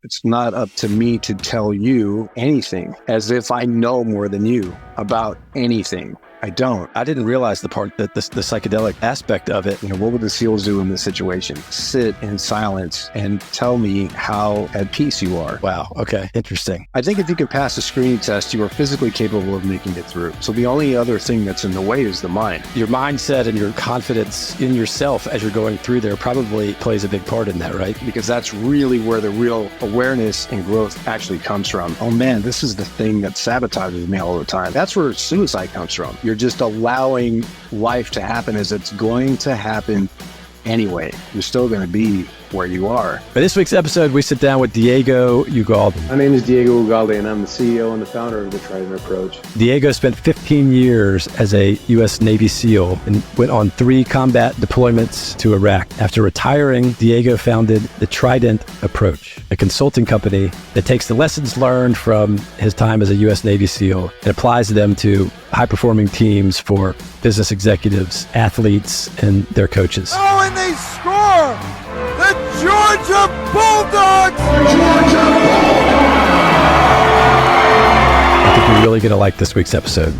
It's not up to me to tell you anything, as if I know more than you about anything. I don't. I didn't realize the part that the psychedelic aspect of it. What would the SEALs do in this situation? Sit in silence and tell me how at peace you are. Wow. Okay. Interesting. I think if you can pass a screening test, you are physically capable of making it through. So the only other thing that's in the way is the mind. Your mindset and your confidence in yourself as you're going through there probably plays a big part in that, right? Because that's really where the real awareness and growth actually comes from. Oh man, this is the thing that sabotages me all the time. That's where suicide comes from. You're just allowing life to happen as it's going to happen anyway. You're still going to be where you are. For this week's episode, we sit down with Diego Ugalde. My name is Diego Ugalde, and I'm the CEO and the founder of the Trident Approach. Diego spent 15 years as a U.S. Navy SEAL and went on 3 combat deployments to Iraq. After retiring, Diego founded the Trident Approach, a consulting company that takes the lessons learned from his time as a U.S. Navy SEAL and applies them to high-performing teams for business executives, athletes, and their coaches. Oh, and they score! The Georgia Bulldogs! I think you're really going to like this week's episode.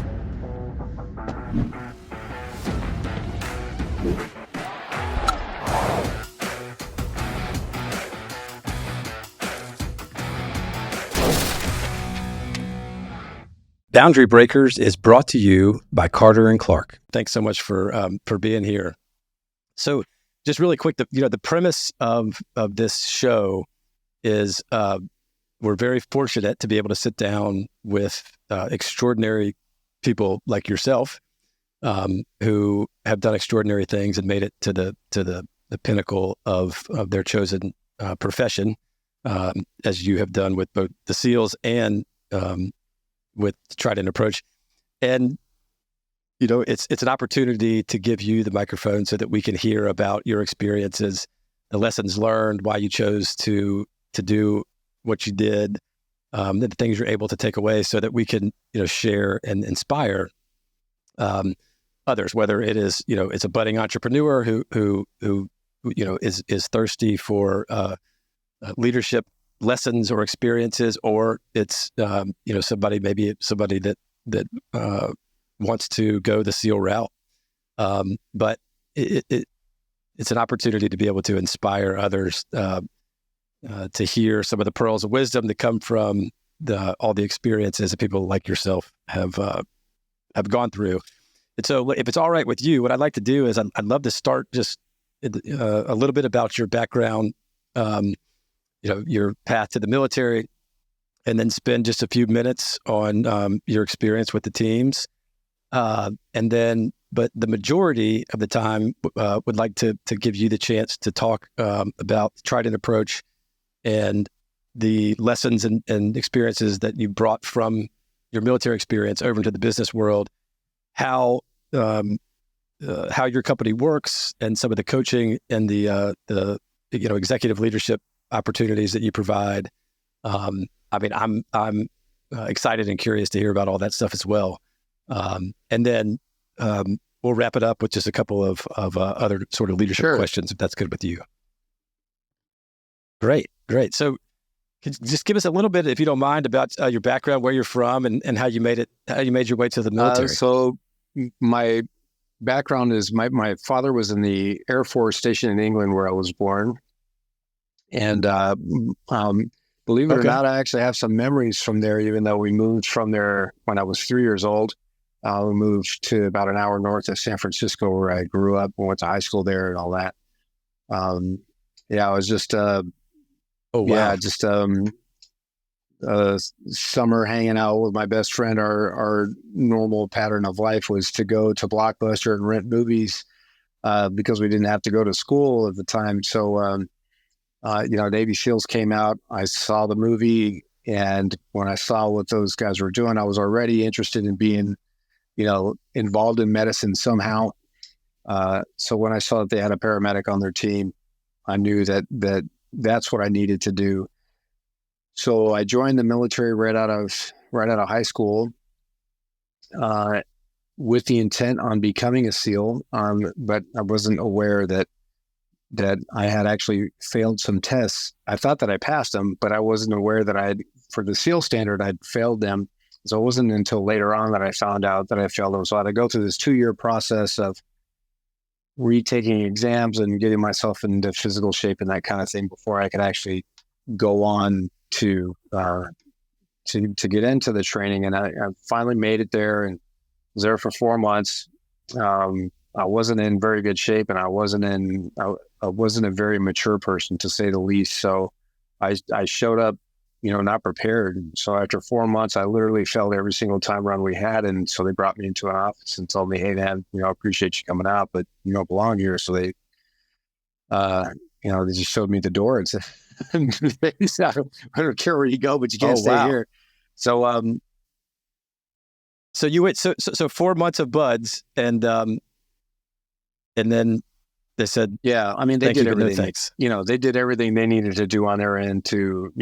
Boundary Breakers is brought to you by Carter and Clark. Thanks so much for being here. So, just really quick, the premise of this show is we're very fortunate to be able to sit down with extraordinary people like yourself who have done extraordinary things and made it to the pinnacle of their chosen profession, as you have done with both the SEALs and with Trident Approach. And it's an opportunity to give you the microphone so that we can hear about your experiences, the lessons learned, why you chose to do what you did, the things you're able to take away, so that we can share and inspire others. Whether it is it's a budding entrepreneur who is thirsty for leadership lessons or experiences, or it's somebody that wants to go the SEAL route. But it's an opportunity to be able to inspire others to hear some of the pearls of wisdom that come from all the experiences that people like yourself have gone through. And so if it's all right with you, what I'd like to do is I'd love to start just a little bit about your background, your path to the military, and then spend just a few minutes on your experience with the teams. But the majority of the time would like to give you the chance to talk about the Trident Approach and the lessons and experiences that you brought from your military experience over into the business world, how your company works, and some of the coaching and the executive leadership opportunities that you provide. I'm excited and curious to hear about all that stuff as well. And then we'll wrap it up with just a couple of other sort of leadership questions, if that's good with you. Great. So just give us a little bit, if you don't mind, about your background, where you're from, and how you made your way to the military. So my background is my father was in the Air Force station in England, where I was born. And believe it or not, I actually have some memories from there, even though we moved from there when I was 3 years old. We moved to about an hour north of San Francisco, where I grew up and went to high school there and all that. I was just, summer hanging out with my best friend. Our normal pattern of life was to go to Blockbuster and rent movies because we didn't have to go to school at the time. So, Navy SEALs came out. I saw the movie, and when I saw what those guys were doing, I was already interested in being involved in medicine somehow. So when I saw that they had a paramedic on their team, I knew that's what I needed to do. So I joined the military right out of high school, with the intent on becoming a SEAL. But I wasn't aware that that I had actually failed some tests. I thought that I passed them, but I wasn't aware that for the SEAL standard, I'd failed them. So it wasn't until later on that I found out that I failed them. So I had to go through this 2-year process of retaking exams and getting myself into physical shape and that kind of thing before I could actually go on to get into the training. And I finally made it there and was there for 4 months. I wasn't in very good shape, and I wasn't a very mature person, to say the least. So I showed up, not prepared. So after 4 months, I literally failed every single time run we had. And so they brought me into an office and told me, "Hey man, I appreciate you coming out, but you don't belong here." So they just showed me the door and said, I don't care where you go, but you can't stay here. So, so you went, so 4 months of buds and then they said, yeah, I mean, they did everything. No, thanks. They did everything they needed to do on their end to,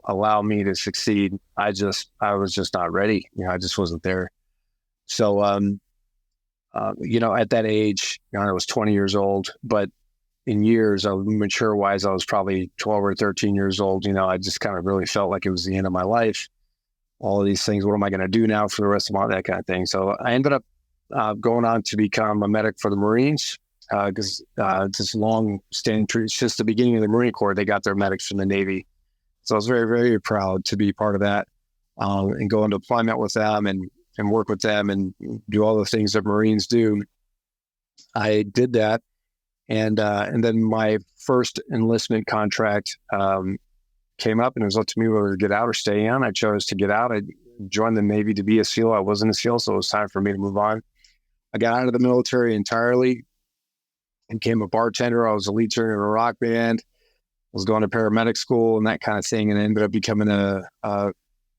allow me to succeed. I was just not ready. I just wasn't there. So, at that age, I was 20 years old, but in years, mature wise, I was probably 12 or 13 years old. I just kind of really felt like it was the end of my life. All of these things, what am I going to do now for the rest of my life, that kind of thing. So I ended up going on to become a medic for the Marines because it's this long-standing tradition. It's just the beginning of the Marine Corps. They got their medics from the Navy. So I was very, very proud to be part of that and go into deployment with them and work with them and do all the things that Marines do. I did that. And then my first enlistment contract came up, and it was up to me whether to get out or stay in. I chose to get out. I joined the Navy to be a SEAL. I wasn't a SEAL, so it was time for me to move on. I got out of the military entirely and became a bartender. I was a lead singer in a rock band. I was going to paramedic school and that kind of thing, and ended up becoming a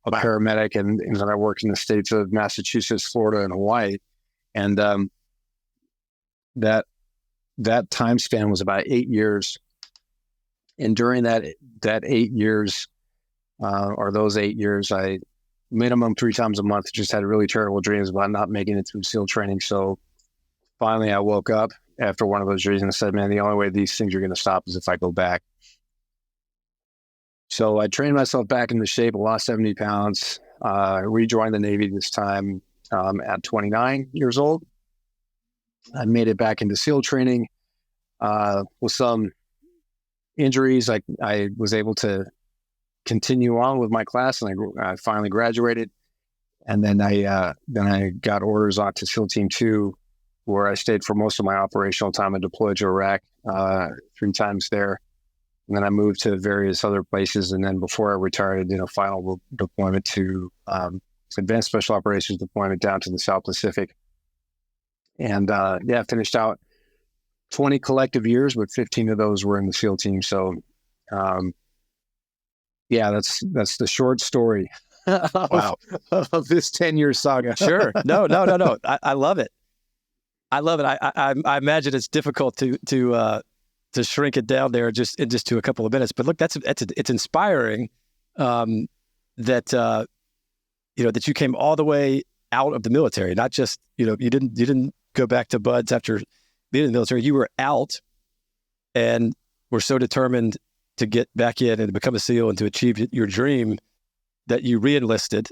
paramedic. And then I worked in the states of Massachusetts, Florida, and Hawaii. And that time span was about 8 years. And during that 8 years, or those 8 years, I minimum 3 times a month just had really terrible dreams about not making it through SEAL training. So finally I woke up after one of those dreams and said, man, the only way these things are going to stop is if I go back. So I trained myself back into shape, lost 70 pounds, rejoined the Navy this time at 29 years old. I made it back into SEAL training with some injuries. I was able to continue on with my class, and I finally graduated. And then I got orders on to SEAL Team 2, where I stayed for most of my operational time. I deployed to Iraq 3 times there. And then I moved to various other places. And then before I retired, I did a final deployment to Advanced Special Operations deployment down to the South Pacific. And finished out 20 collective years, but 15 of those were in the SEAL team. So, that's the short story Wow. of this 10-year saga. Sure. No. I love it. I love it. I imagine it's difficult to shrink it down there just to a couple of minutes. But look, it's inspiring that that you came all the way out of the military. Not just you didn't go back to buds after being in the military. You were out and were so determined to get back in and to become a SEAL and to achieve your dream that you re-enlisted.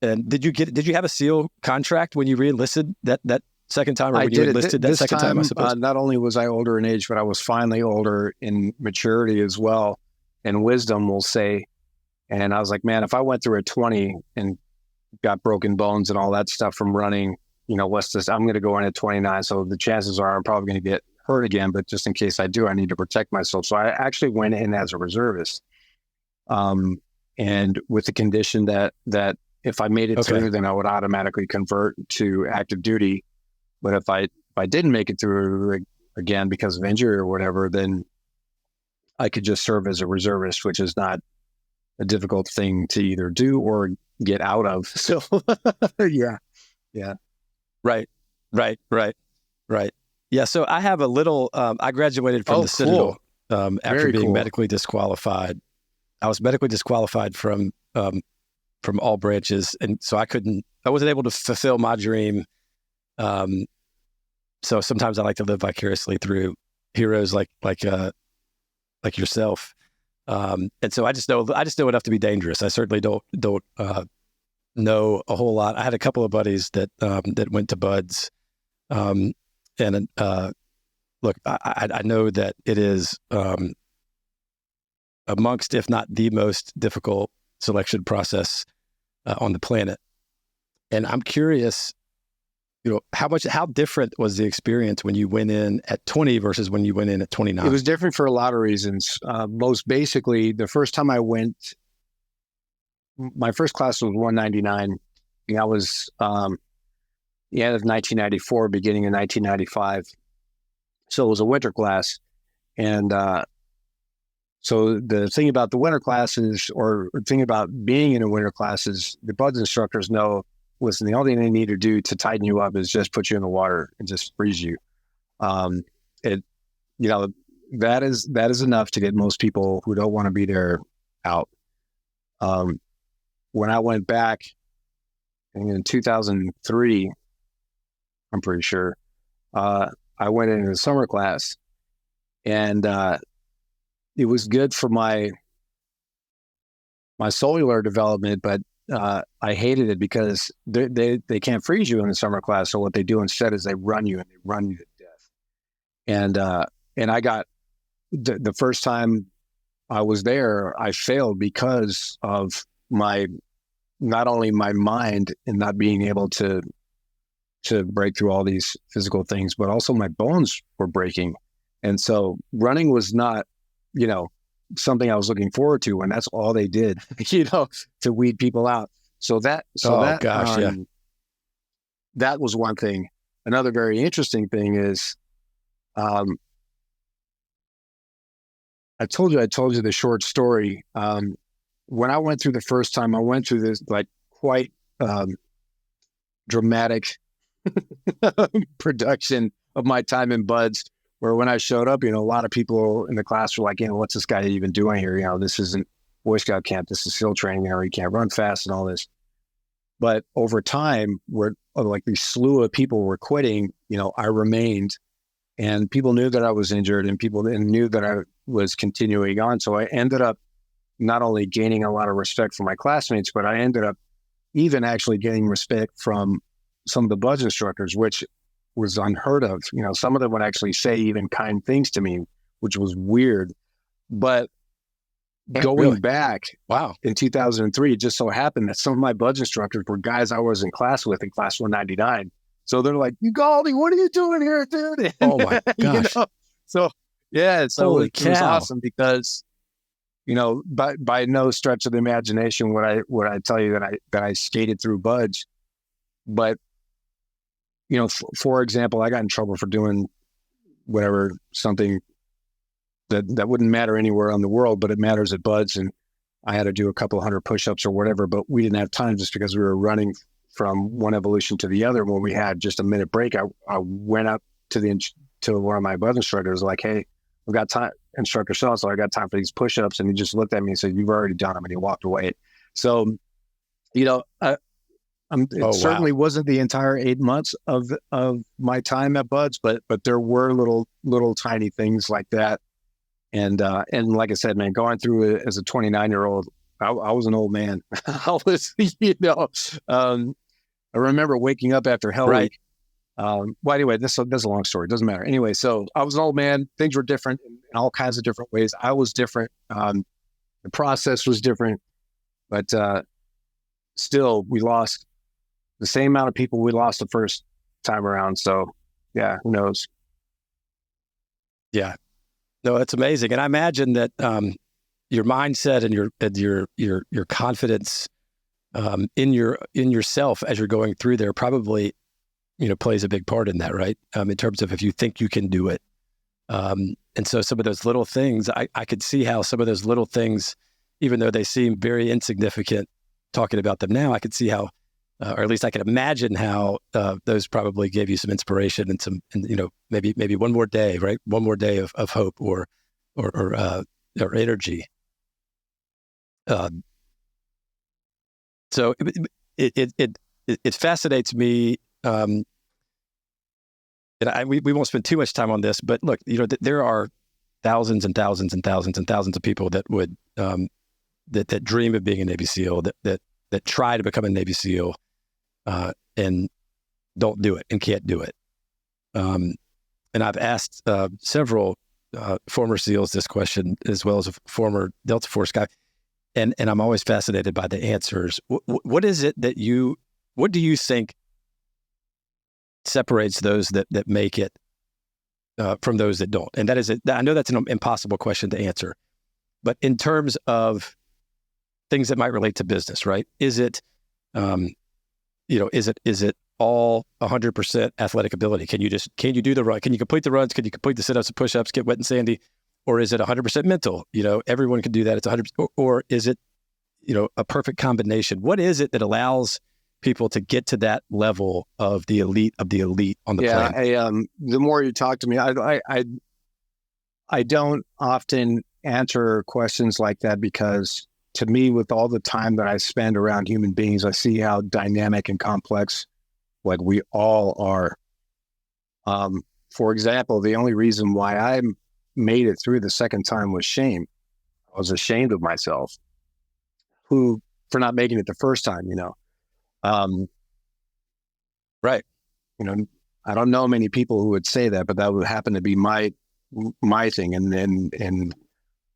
And did you have a SEAL contract when you re-enlisted that second time, or when you enlisted that second time, I suppose? Not only was I older in age, but I was finally older in maturity as well, and wisdom, we'll say. And I was like, man, if I went through at 20 and got broken bones and all that stuff from running, I'm going to go in at 29. So the chances are I'm probably going to get hurt again, but just in case I do, I need to protect myself. So I actually went in as a reservist. And with the condition that if I made it through, then I would automatically convert to active duty. But if I didn't make it through again because of injury or whatever, then I could just serve as a reservist, which is not a difficult thing to either do or get out of. So yeah. Right. Yeah. So I have a little, I graduated from the Citadel after being medically disqualified. I was medically disqualified from all branches. And so I wasn't able to fulfill my dream. So sometimes I like to live vicariously through heroes like yourself. And so I just know enough to be dangerous. I certainly don't know a whole lot. I had a couple of buddies that went to Buds, and look, I know that it is amongst, if not the most difficult selection process on the planet. And I'm curious, how different was the experience when you went in at 20 versus when you went in at 29? It was different for a lot of reasons. Most basically, the first time I went, my first class was 199. And that was the end of 1994, beginning of 1995. So it was a winter class. And so the thing about the winter classes, or the thing about being in a winter class, is the Buds instructors know, listen, the only thing they need to do to tighten you up is just put you in the water and just freeze you. That is enough to get most people who don't want to be there out. When I went back in 2003, I'm pretty sure, I went into the summer class, and it was good for my cellular development, but I hated it because they can't freeze you in the summer class. So what they do instead is they run you to death. And I got the first time I was there, I failed because of not only my mind and not being able to break through all these physical things, but also my bones were breaking. And so running was not, something I was looking forward to, and that's all they did, to weed people out. That was one thing. Another very interesting thing is, I told you the short story. When I went through the first time, I went through this quite dramatic production of my time in Buds, where when I showed up, a lot of people in the class were like, what's this guy even doing here? This isn't Boy Scout camp. This is SEAL training. You can't run fast and all this. But over time, where these slew of people were quitting, I remained, and people knew that I was injured, and people knew that I was continuing on. So I ended up not only gaining a lot of respect from my classmates, but I ended up even actually getting respect from some of the Buds instructors, which was unheard of. Some of them would actually say even kind things to me, which was weird. But going back, in 2003, it just so happened that some of my Buds instructors were guys I was in class with in class 199. So they're like, Ugalde, what are you doing here, dude? And, oh my gosh. So yeah, so Holy it was awesome because, by no stretch of the imagination would I tell you that I skated through Buds. But, for example, I got in trouble for doing something that wouldn't matter anywhere in the world, but it matters at Buds. And I had to do a couple 100 push-ups or whatever, but we didn't have time just because we were running from one evolution to the other. When we had just a minute break, I went up to one of my Buds instructors, like, hey, I've got time, instructor so I got time for these push-ups. And he just looked at me and said, you've already done them. And he walked away. So, it certainly wasn't the entire 8 months of my time at Buds, but there were little tiny things like that. And like I said, man, going through it as a 29-year-old, I was an old man. I was, I remember waking up after Hell Week. Well, anyway, that's a long story. It doesn't matter. Anyway, so I was an old man. Things were different in all kinds of different ways. I was different. The process was different, but still, we lost the same amount of people we lost the first time around. So, yeah, who knows? Yeah, no, it's amazing, and I imagine that your mindset and your confidence in yourself as you're going through there probably plays a big part in that, right? In terms of if you think you can do it, and so some of those little things, I could see how some of those little things, even though they seem very insignificant, talking about them now, I could see how. Or at least I can imagine how those probably gave you some inspiration and maybe one more day, right? One more day of hope or energy. So it fascinates me and we won't spend too much time on this, but look, there are thousands and thousands and thousands and thousands of people that would that dream of being a Navy SEAL, that try to become a Navy SEAL, and don't do it and can't do it. And I've asked several former SEALs this question, as well as a former Delta Force guy, and I'm always fascinated by the answers. What is it that what do you think separates those that make it from those that don't? And that is, I know that's an impossible question to answer, but in terms of things that might relate to business, right? Is it, is it all 100% athletic ability? Can you do the run? Can you complete the runs? Can you complete the sit-ups and push-ups, get wet and sandy? Or is it 100% mental? Everyone can do that. It's 100%. Or is it, a perfect combination? What is it that allows people to get to that level of the elite on the plane? The more you talk to me, I don't often answer questions like that, because to me, with all the time that I spend around human beings, I see how dynamic and complex like we all are. For example, the only reason why I made it through the second time was shame. I was ashamed of myself for not making it the first time, Right. I don't know many people who would say that, but that would happen to be my thing. And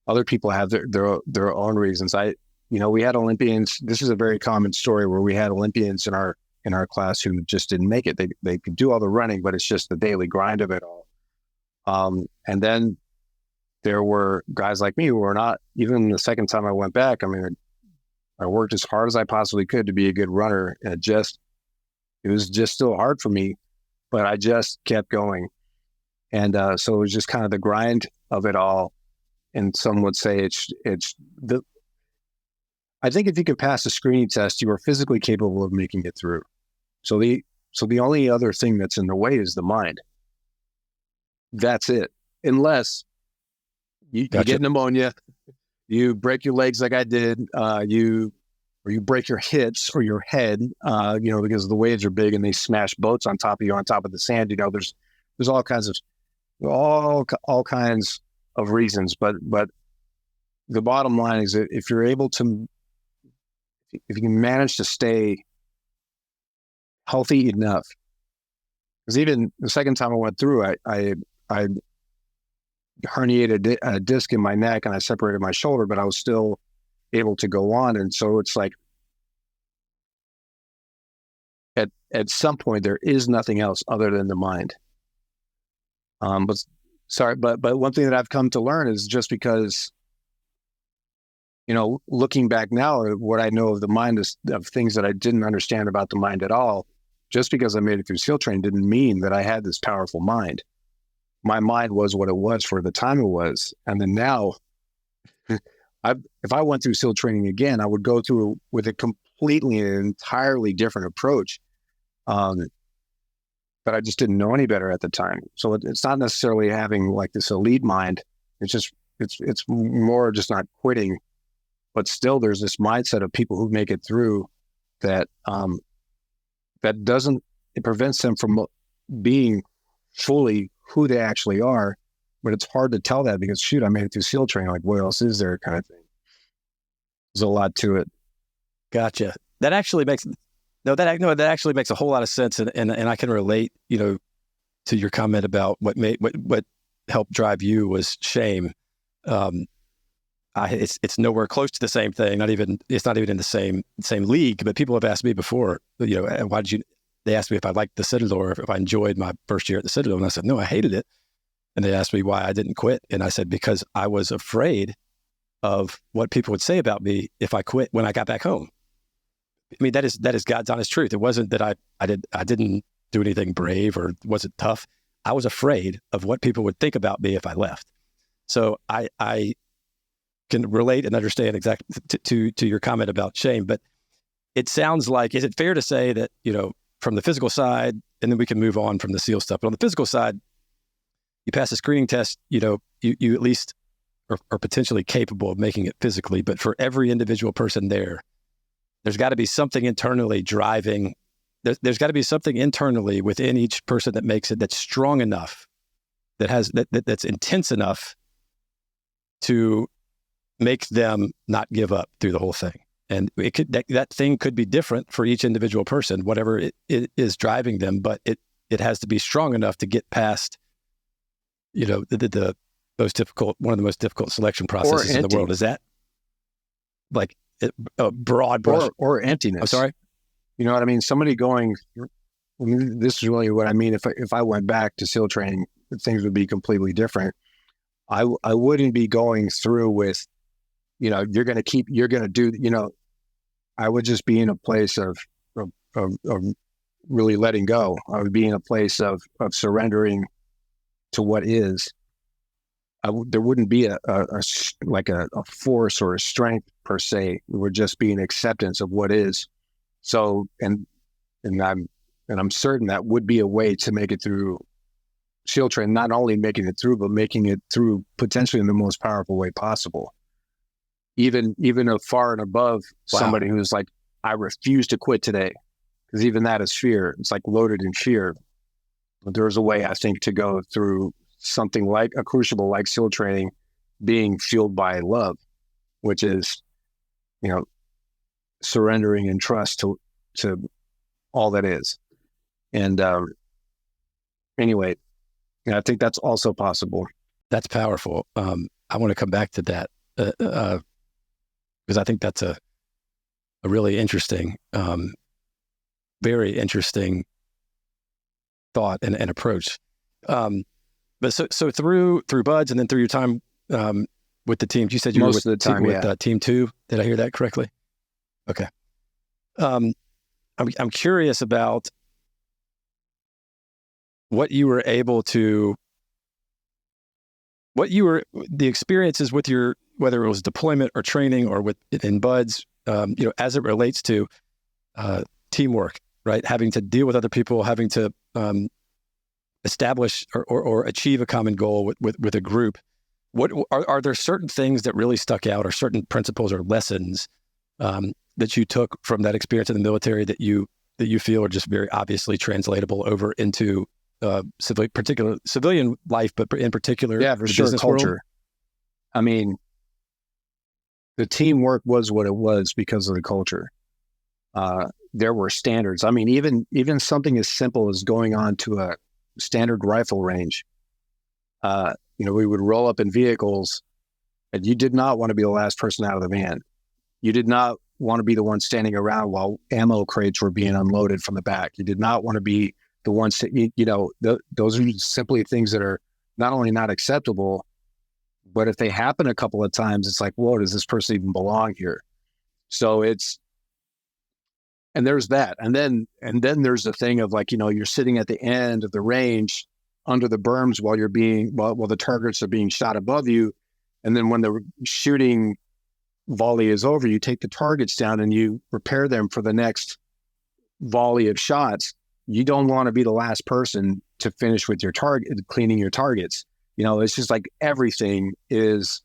other people have their own reasons. We had Olympians. This is a very common story where we had Olympians in our class who just didn't make it. They could do all the running, but it's just the daily grind of it all. And then there were guys like me who were not, even the second time I went back, I worked as hard as I possibly could to be a good runner. And it was just still hard for me, but I just kept going. And so it was just kind of the grind of it all. And some would say I think if you can pass a screening test, you are physically capable of making it through. So the only other thing that's in the way is the mind. That's it. Unless you get pneumonia, you break your legs like I did, you break your hips or your head, because the waves are big and they smash boats on top of you, on top of the sand. There's all kinds of reasons, but the bottom line is that if you can manage to stay healthy enough, because even the second time I went through, I herniated a disc in my neck and I separated my shoulder, but I was still able to go on. And so it's like, at some point there is nothing else other than the mind. But one thing that I've come to learn is, just because, looking back now, what I know of the mind is of things that I didn't understand about the mind at all. Just because I made it through SEAL training didn't mean that I had this powerful mind. My mind was what it was for the time it was. And then now, if I went through SEAL training again, I would go through with a completely and entirely different approach. But I just didn't know any better at the time. So it's not necessarily having like this elite mind. It's more just not quitting, but still there's this mindset of people who make it through that it prevents them from being fully who they actually are. But it's hard to tell that because, shoot, I made it through SEAL training. Like, what else is there, kind of thing? There's a lot to it. Gotcha. That actually makes that actually makes a whole lot of sense, and I can relate, to your comment about what helped drive you was shame. It's nowhere close to the same thing. It's not even in the same league. But people have asked me before, why did you? They asked me if I liked the Citadel or if I enjoyed my first year at the Citadel, and I said no, I hated it. And they asked me why I didn't quit, and I said because I was afraid of what people would say about me if I quit when I got back home. I mean, that is God's honest truth. It wasn't that I didn't do anything brave or wasn't tough. I was afraid of what people would think about me if I left. So I can relate and understand exactly to your comment about shame. But it sounds like, is it fair to say that, from the physical side, and then we can move on from the SEAL stuff, but on the physical side, you pass a screening test, you at least are potentially capable of making it physically. But for every individual person there's got to be something internally driving there's got to be something internally within each person that makes it, that's strong enough, that's intense enough to make them not give up through the whole thing. And it could, that thing could be different for each individual person, whatever it is driving them, but it has to be strong enough to get past, the most difficult, one of the most difficult selection processes in the world. Is that like a broad brush? Or emptiness? I'm sorry? You know what I mean? Somebody going, this is really what I mean. If I went back to SEAL training, things would be completely different. I wouldn't be going through with, you're going to do, I would just be in a place of really letting go. I would be in a place of surrendering to what is. There wouldn't be a force or a strength per se. It would just be an acceptance of what is. So, and I'm certain that would be a way to make it through SEAL training, not only making it through, but making it through potentially in the most powerful way possible. Even far and above somebody who's like, I refuse to quit today, because even that is fear. It's like loaded in fear. But there's a way, I think, to go through something like a crucible like SEAL training, being fueled by love, which is, surrendering and trust to all that is. And anyway, I think that's also possible. That's powerful. I want to come back to that because I think that's a really interesting, very interesting thought and approach. But so through Buds and then through your time with the team, you said you Most were of the time, with Team 2. Did I hear that correctly? Okay. I'm curious about the experiences with your, whether it was deployment or training or in Buds, as it relates to teamwork, right? Having to deal with other people, having to establish or achieve a common goal with a group. What are there certain things that really stuck out, or certain principles or lessons that you took from that experience in the military that you feel are just very obviously translatable over into civilian life, but in particular, for sure, business culture world? I mean, the teamwork was what it was because of the culture. There were standards. I mean, even something as simple as going on to a standard rifle range. We would roll up in vehicles, and you did not want to be the last person out of the van. You did not want to be the one standing around while ammo crates were being unloaded from the back. You did not want to be the ones to, those are simply things that are not only not acceptable, but if they happen a couple of times, it's like, whoa, does this person even belong here? So and there's that. And then there's the thing of like, you're sitting at the end of the range under the berms while the targets are being shot above you. And then when the shooting volley is over, you take the targets down and you prepare them for the next volley of shots. You don't want to be the last person to finish with your target, cleaning your targets. It's just like everything is,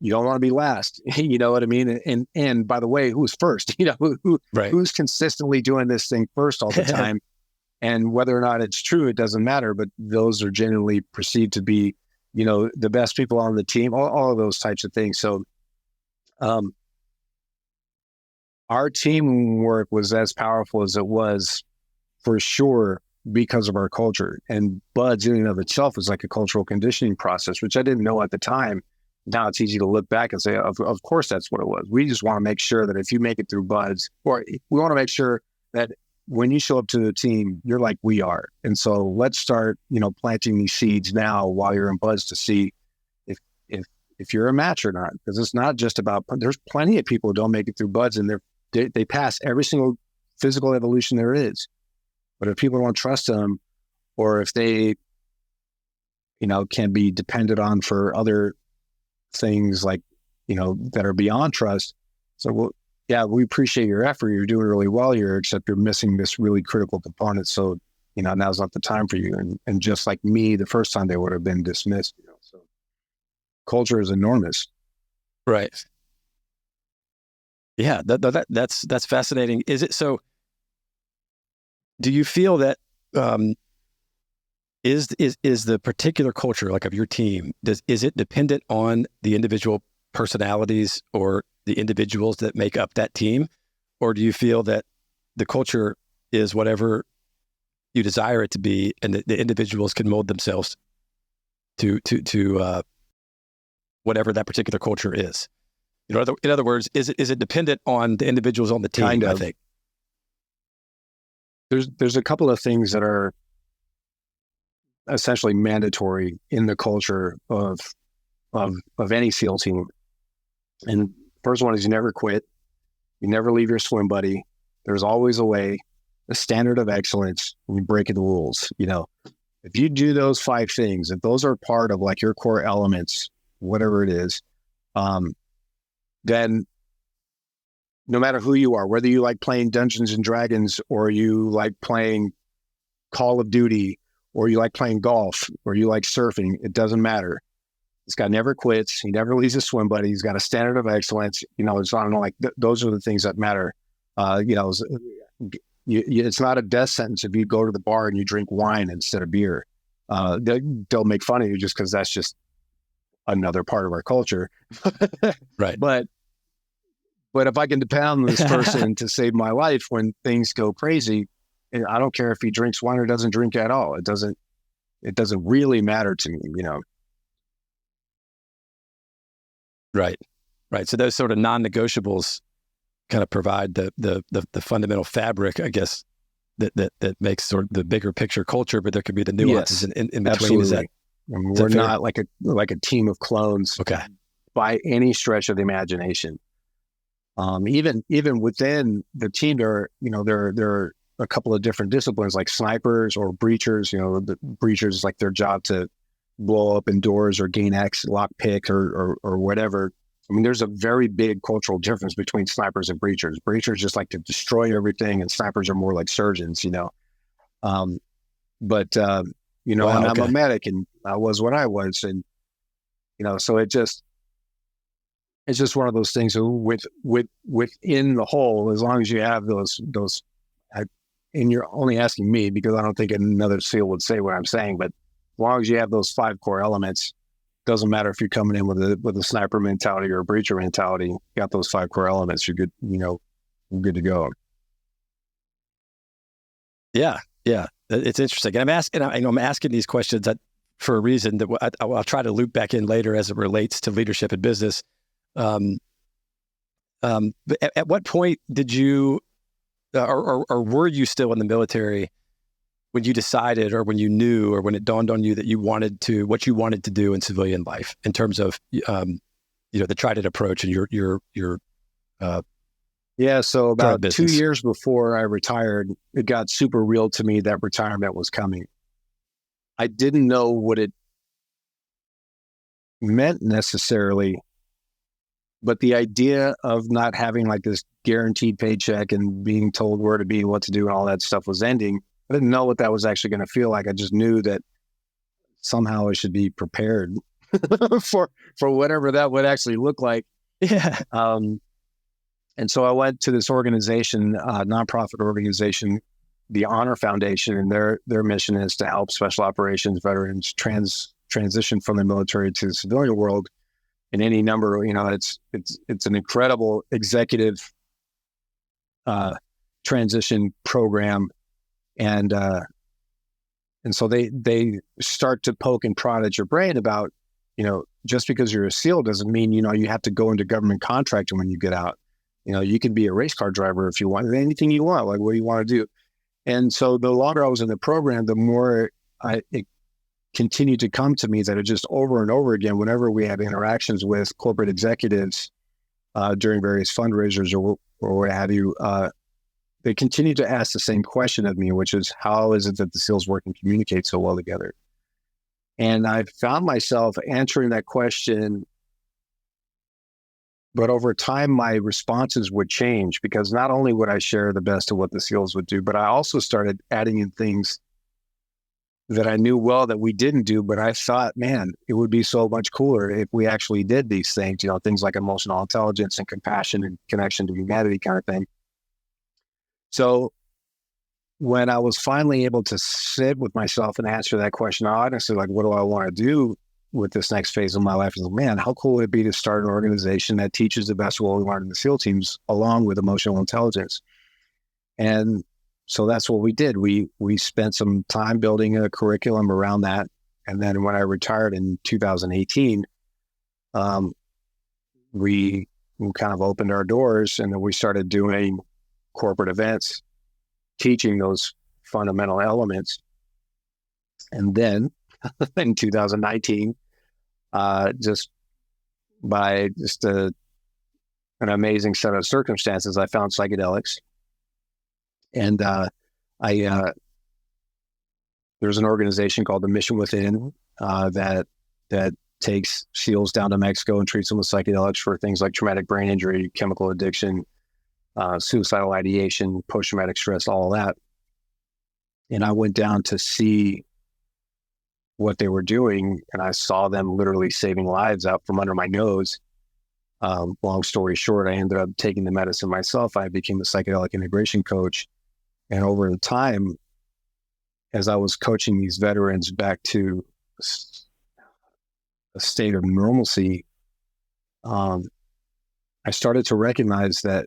you don't want to be last. You know what I mean? And by the way, who's first? Who's consistently doing this thing first all the time? And whether or not it's true, it doesn't matter. But those are generally perceived to be, the best people on the team. All of those types of things. So, our teamwork was as powerful as it was, for sure, because of our culture. And Buds in and of itself was like a cultural conditioning process, which I didn't know at the time. Now it's easy to look back and say, of course, that's what it was. We just want to make sure that if you make it through Buds, or we want to make sure that when you show up to the team, you're like we are. And so let's start, planting these seeds now while you're in Buds to see if you're a match or not. Because it's not just about, there's plenty of people who don't make it through Buds and they pass every single physical evolution there is. But if people don't trust them, or if they, can be depended on for other things like, that are beyond trust. So, we appreciate your effort. You're doing really well here, except you're missing this really critical component. So, now's not the time for you. And just like me, the first time they would have been dismissed. So culture is enormous. Right. Yeah, that's fascinating. Is it so? do you feel that is the particular culture, like, of your team, is it dependent on the individual personalities or the individuals that make up that team? Or do you feel that the culture is whatever you desire it to be, and the individuals can mold themselves to whatever that particular culture is? You know, in other words, is it dependent on the individuals on the team? Kind of. I think there's a couple of things that are essentially mandatory in the culture of any SEAL team. And first one is you never quit. You never leave your swim buddy. There's always a way, a standard of excellence, and you break the rules. You know, if you do those 5 things, if those are part of like your core elements, whatever it is, then no matter who you are, whether you like playing Dungeons and Dragons, or you like playing Call of Duty, or you like playing golf, or you like surfing, it doesn't matter. This guy never quits. He never leaves his swim buddy. He's got a standard of excellence. You know, it's not like those are the things that matter. You know, it's not a death sentence if you go to the bar and you drink wine instead of beer. They'll make fun of you just because that's just another part of our culture. Right. But if I can depend on this person to save my life when things go crazy, I don't care if he drinks wine or doesn't drink at all. It doesn't really matter to me, you know. Right. So those sort of non-negotiables kind of provide the fundamental fabric, I guess, that makes sort of the bigger picture culture, but there could be the nuances in between. Absolutely. Is that, we're not like a team of clones, okay, by any stretch of the imagination. Even within the team, there are a couple of different disciplines, like snipers or breachers. You know, the breachers is like their job to blow open doors or gain X lock pick or whatever. I mean, there's a very big cultural difference between snipers and breachers. Breachers just like to destroy everything, and snipers are more like surgeons, you know. You know, wow, and okay. I'm a medic, and I was what I was, and you know, so it's just one of those things. Within the whole, as long as you have those, and you're only asking me because I don't think another SEAL would say what I'm saying, but as long as you have those 5 core elements, doesn't matter if you're coming in with a sniper mentality or a breacher mentality. You got those 5 core elements, you're good. You know, you're good to go. Yeah, it's interesting. And I'm asking these questions for a reason that I'll try to loop back in later as it relates to leadership and business. But at what point did you, or were you still in the military when you decided, or when you knew, or when it dawned on you that what you wanted to do in civilian life in terms of, the Trident Approach and your so about 2 years before I retired, it got super real to me that retirement was coming. I didn't know what it meant necessarily, but the idea of not having like this guaranteed paycheck and being told where to be, what to do, and all that stuff was ending. I didn't know what that was actually going to feel like. I just knew that somehow I should be prepared for whatever that would actually look like. Yeah. And so I went to this organization, nonprofit organization, the Honor Foundation, and their mission is to help special operations veterans transition from the military to the civilian world in any number. You know, it's an incredible executive transition program. And so they start to poke and prod at your brain about, you know, just because you're a SEAL doesn't mean, you know, you have to go into government contracting when you get out. You know, you can be a race car driver if you want, anything you want, like what do you want to do? And so the longer I was in the program, the more it continued to come to me that it just over and over again, whenever we had interactions with corporate executives during various fundraisers or what have you, they continue to ask the same question of me, which is, how is it that the SEALs work and communicate so well together? And I found myself answering that question, but over time, my responses would change, because not only would I share the best of what the SEALs would do, but I also started adding in things that I knew well that we didn't do, but I thought, man, it would be so much cooler if we actually did these things, you know, things like emotional intelligence and compassion and connection to humanity kind of thing. So when I was finally able to sit with myself and answer that question honestly, like, what do I want to do with this next phase of my life? Is, man, how cool would it be to start an organization that teaches the best of what we learned in the SEAL teams along with emotional intelligence? And so that's what we did. We spent some time building a curriculum around that. And then when I retired in 2018, we kind of opened our doors, and then we started doing corporate events, teaching those fundamental elements. And then in 2019, just by an amazing set of circumstances, I found psychedelics. And there's an organization called the Mission Within that takes SEALs down to Mexico and treats them with psychedelics for things like traumatic brain injury, chemical addiction, suicidal ideation, post-traumatic stress, all of that. And I went down to see what they were doing, and I saw them literally saving lives out from under my nose. Long story short, I ended up taking the medicine myself. I became a psychedelic integration coach. And over the time, as I was coaching these veterans back to a state of normalcy, I started to recognize that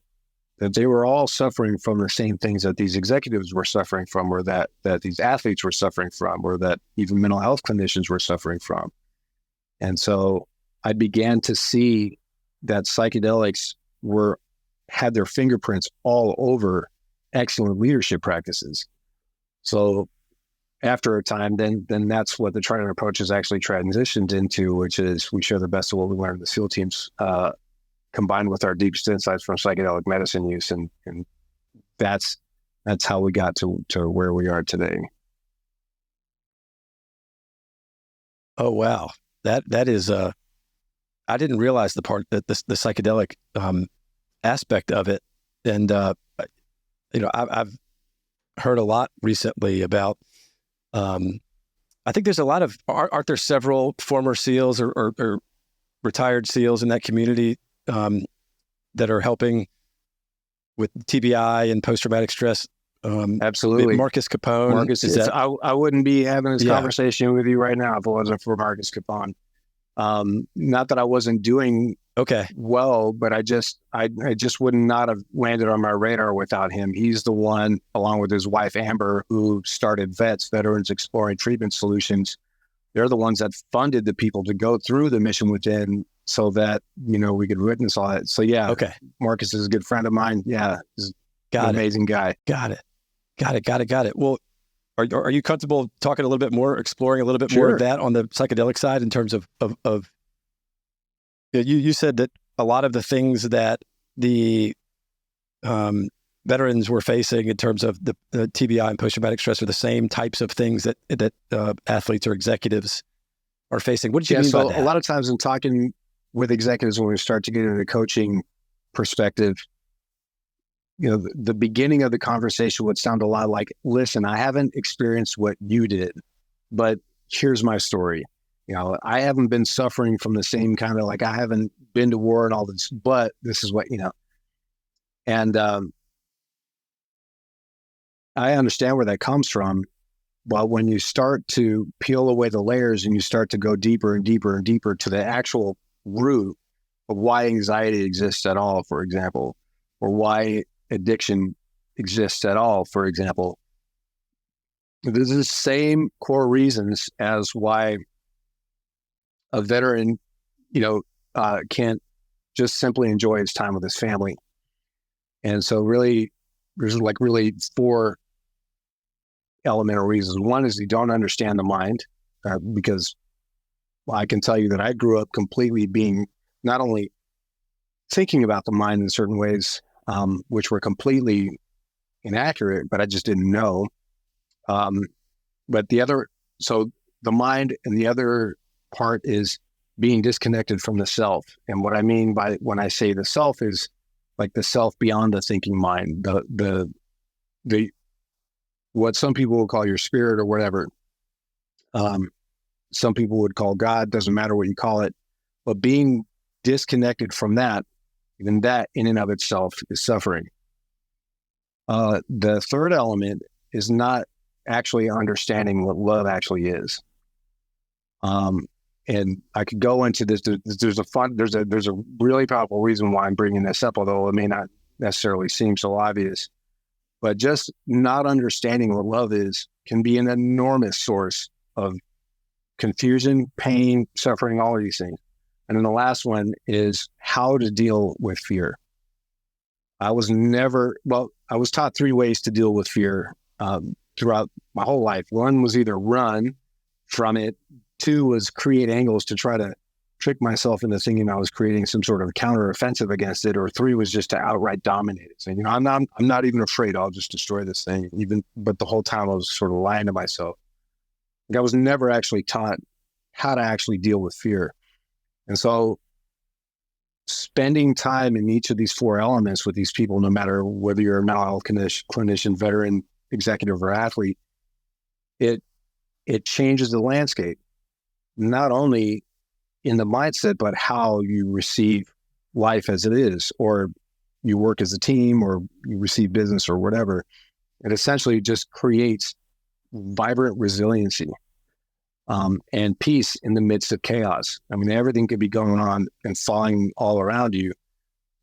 they were all suffering from the same things that these executives were suffering from, or that these athletes were suffering from, or that even mental health clinicians were suffering from. And so I began to see that psychedelics had their fingerprints all over excellent leadership practices. So after a time, then that's what the Trident Approach has actually transitioned into, which is we share the best of what we learned in the SEAL teams, combined with our deepest insights from psychedelic medicine use, and that's how we got to where we are today. Oh wow, that is I didn't realize the part that the psychedelic aspect of it, and I've heard a lot recently about. I think there's a lot of aren't there several former SEALs or retired SEALs in that community that are helping with TBI and post-traumatic stress? Absolutely. Marcus Capone. I wouldn't be having this conversation with you right now if it wasn't for Marcus Capone. Not that I wasn't doing well, but I just would not have landed on my radar without him. He's the one, along with his wife Amber, who started Veterans Exploring Treatment Solutions. They're the ones that funded the people to go through the Mission Within, so that we could witness all that. So Marcus is a good friend of mine. Yeah, he's an amazing guy. Got it. Well, are you comfortable talking a little bit more, exploring a little bit more of that on the psychedelic side in terms of you said that a lot of the things that the veterans were facing in terms of the TBI and post-traumatic stress are the same types of things that athletes or executives are facing. What did you mean by that? A lot of times in talking with executives, when we start to get into the coaching perspective, the beginning of the conversation would sound a lot like, listen, I haven't experienced what you did, but here's my story. I haven't been suffering from the same kind of, I haven't been to war and all this, but this is what, and I understand where that comes from. But when you start to peel away the layers and you start to go deeper and deeper and deeper to the actual root of why anxiety exists at all, for example, or why addiction exists at all, for example, there's the same core reasons as why a veteran, can't just simply enjoy his time with his family. And so really, there's really four elemental reasons. One is you don't understand the mind, because I can tell you that I grew up completely being not only thinking about the mind in certain ways, which were completely inaccurate, but I just didn't know. But so the mind, and the other part is being disconnected from the self. And what I mean by when I say the self is like the self beyond the thinking mind, the what some people would call your spirit or whatever. Some people would call God, doesn't matter what you call it, but being disconnected from that, even that in and of itself is suffering. The third element is not actually understanding what love actually is. And I could go into this. There's a really powerful reason why I'm bringing this up, although it may not necessarily seem so obvious. But just not understanding what love is can be an enormous source of confusion, pain, suffering, all of these things. And then the last one is how to deal with fear. I was taught 3 ways to deal with fear throughout my whole life. 1 was either run from it. 2 was create angles to try to trick myself into thinking I was creating some sort of counteroffensive against it. Or 3 was just to outright dominate it. Saying, I'm not even afraid. I'll just destroy this thing. But the whole time I was sort of lying to myself. Like I was never actually taught how to actually deal with fear. And so spending time in each of these 4 elements with these people, no matter whether you're a mental health clinician, veteran, executive, or athlete, it changes the landscape, not only in the mindset, but how you receive life as it is, or you work as a team, or you receive business or whatever. It essentially just creates vibrant resiliency and peace in the midst of chaos. I mean, everything could be going on and falling all around you,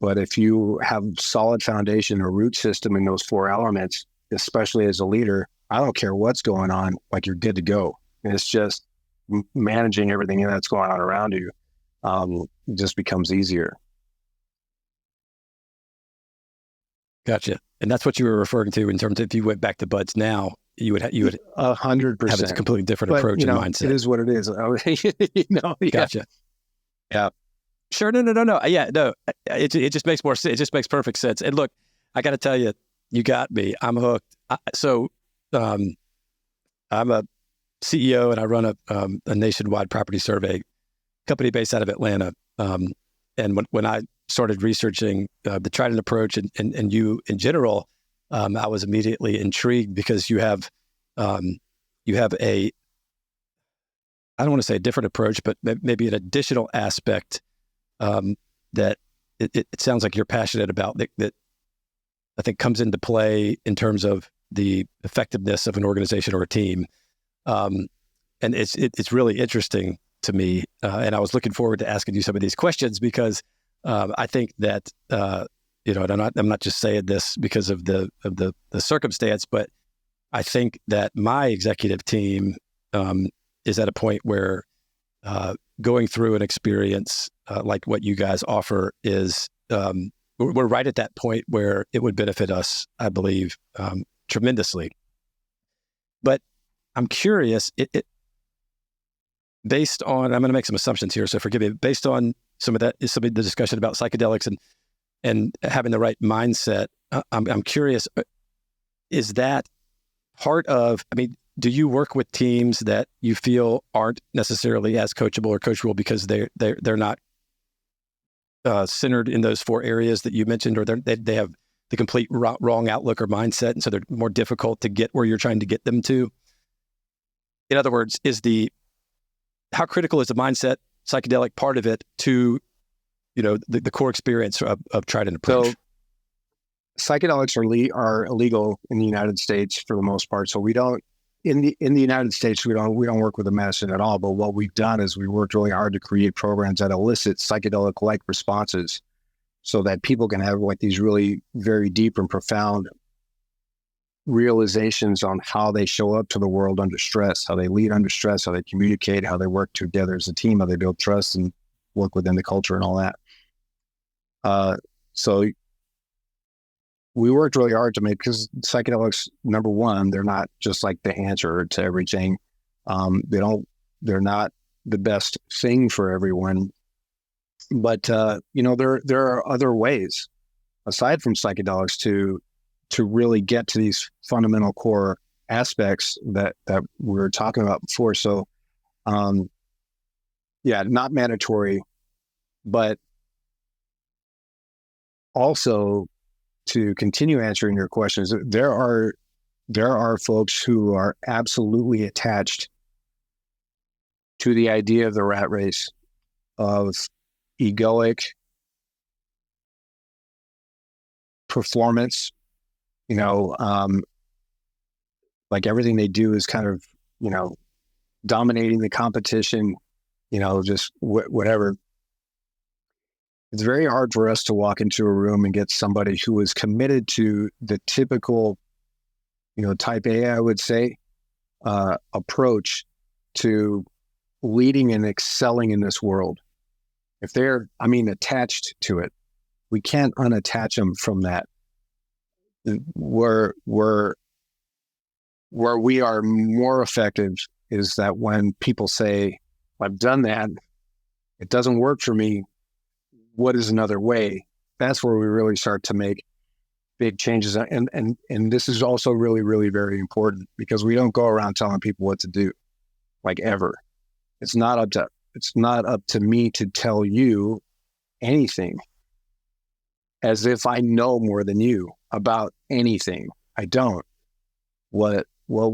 but if you have solid foundation or root system in those 4 elements, especially as a leader, I don't care what's going on, like you're good to go. And it's just managing everything that's going on around you just becomes easier. Gotcha. And that's what you were referring to in terms of if you went back to Buds now, you would 100% have a completely different approach and mindset. It is what it is. Yeah. Gotcha. Yeah. Sure. No. Yeah. No. It just makes more sense. It just makes perfect sense. And look, I got to tell you, you got me. I'm hooked. I'm a CEO and I run a nationwide property survey company based out of Atlanta. And when I started researching the Trident Approach and you in general, I was immediately intrigued because you have a, I don't want to say a different approach, but maybe an additional aspect that it sounds like you're passionate about that I think comes into play in terms of the effectiveness of an organization or a team. And it's really interesting to me. And I was looking forward to asking you some of these questions because I think that, and I'm not just saying this because of the circumstance, but I think that my executive team is at a point where going through an experience like what you guys offer is, we're right at that point where it would benefit us, I believe, tremendously. But I'm curious, based on, I'm going to make some assumptions here, so forgive me, based on some of the discussion about psychedelics and having the right mindset, I'm curious, is that part of, do you work with teams that you feel aren't necessarily as coachable or coachable because they're not centered in those 4 areas that you mentioned, or they have the complete wrong outlook or mindset, and so they're more difficult to get where you're trying to get them to? In other words, how critical is the mindset, psychedelic part of it to, the core experience of Trident Approach? So psychedelics are illegal in the United States for the most part. So we don't, in the United States, we don't work with the medicine at all. But what we've done is we worked really hard to create programs that elicit psychedelic-like responses so that people can have like these really very deep and profound realizations on how they show up to the world under stress, how they lead under stress, how they communicate, how they work together as a team, how they build trust and work within the culture and all that. So we worked really hard to make, because psychedelics, number one, they're not just like the answer to everything. They're not the best thing for everyone, but there are other ways aside from psychedelics to really get to these fundamental core aspects that we were talking about before. So, not mandatory, but also to continue answering your questions, there are folks who are absolutely attached to the idea of the rat race, of egoic performance, like everything they do is kind of, dominating the competition, just whatever. It's very hard for us to walk into a room and get somebody who is committed to the typical, type A, I would say, approach to leading and excelling in this world. If they're, attached to it, we can't unattach them from that. Where we are more effective is that when people say, I've done that, it doesn't work for me, what is another way? That's where we really start to make big changes. And this is also really, really very important, because we don't go around telling people what to do, like, ever. It's not up to me to tell you anything as if I know more than you about anything. I don't. What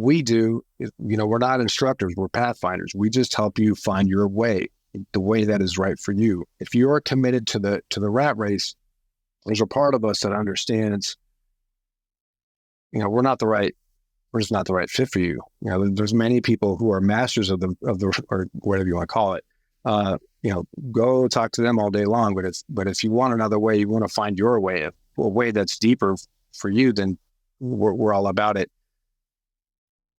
we do is, we're not instructors, we're pathfinders. We just help you find your way, the way that is right for you. If you are committed to the rat race, there's a part of us that understands, we're just not the right fit for you. There's many people who are masters of the or whatever you want to call it. Go talk to them all day long. But if you want another way, you want to find your way, a way that's deeper for you, then we're all about it.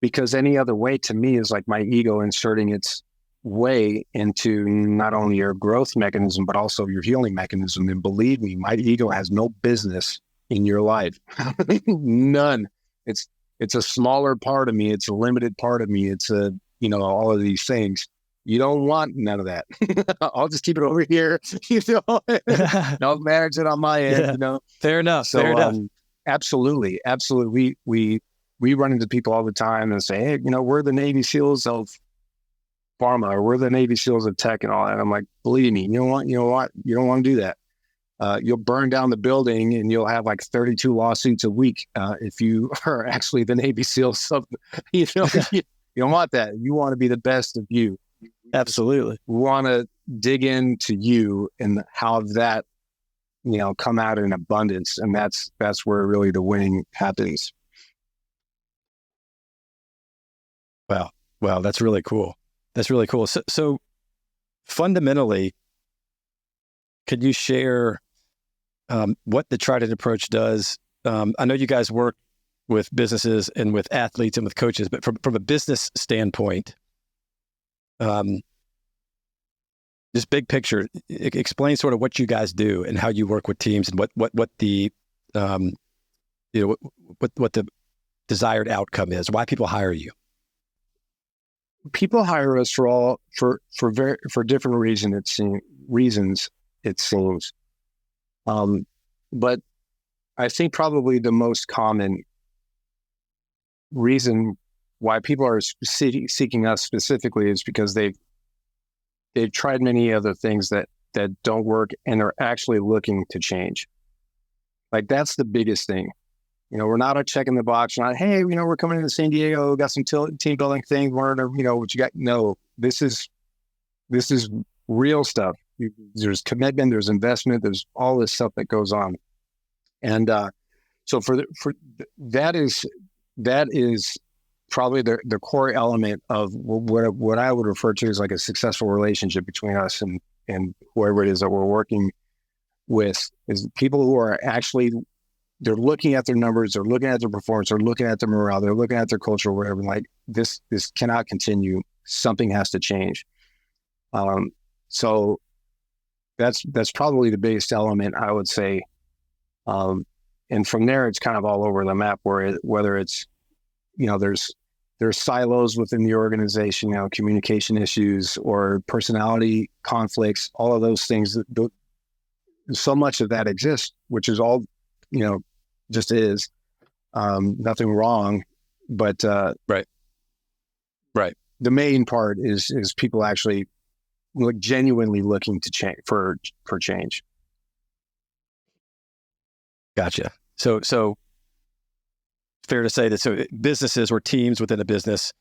Because any other way to me is like my ego inserting its way into not only your growth mechanism, but also your healing mechanism. And believe me, my ego has no business in your life. None. It's a smaller part of me. It's a limited part of me. It's all of these things. You don't want none of that. I'll just keep it over here. I'll manage it on my end. Yeah. Fair enough. So, fair enough. Absolutely. We run into people all the time and say, hey, we're the Navy SEALs of pharma, or we're the Navy SEALs of tech and all that. I'm like, believe me, you know what? You don't want to do that. You'll burn down the building and you'll have like 32 lawsuits a week if you are actually the Navy SEALs. You don't want that. You want to be the best of you. Absolutely. We want to dig into you and how that, come out in abundance. And that's where really the winning happens. Wow. That's really cool. So fundamentally, could you share what the Trident Approach does? I know you guys work with businesses and with athletes and with coaches, but from a business standpoint, just big picture, explain sort of what you guys do and how you work with teams, and what the what the desired outcome is, why people hire you. People hire us for different reasons. It seems, but I think probably the most common reason why people are seeking us specifically is because they've tried many other things that don't work and are actually looking to change. Like, that's the biggest thing. We're not a check in the box. We're not, hey, we're coming into San Diego, got some team building things. What you got? No, this is real stuff. There's commitment, there's investment, there's all this stuff that goes on. And so for that is probably the core element of what I would refer to as like a successful relationship between us and whoever it is that we're working with, is people who are actually, they're looking at their numbers, they're looking at their performance, they're looking at their morale, they're looking at their culture, or whatever. Like, this cannot continue. Something has to change. So that's probably the biggest element, I would say. And from there, it's kind of all over the map, whether it's, there's silos within the organization, communication issues or personality conflicts, all of those things. So much of that exists, which is all, just is nothing wrong. But right. The main part is people actually genuinely looking to change for change. Gotcha. So fair to say that businesses or teams within a business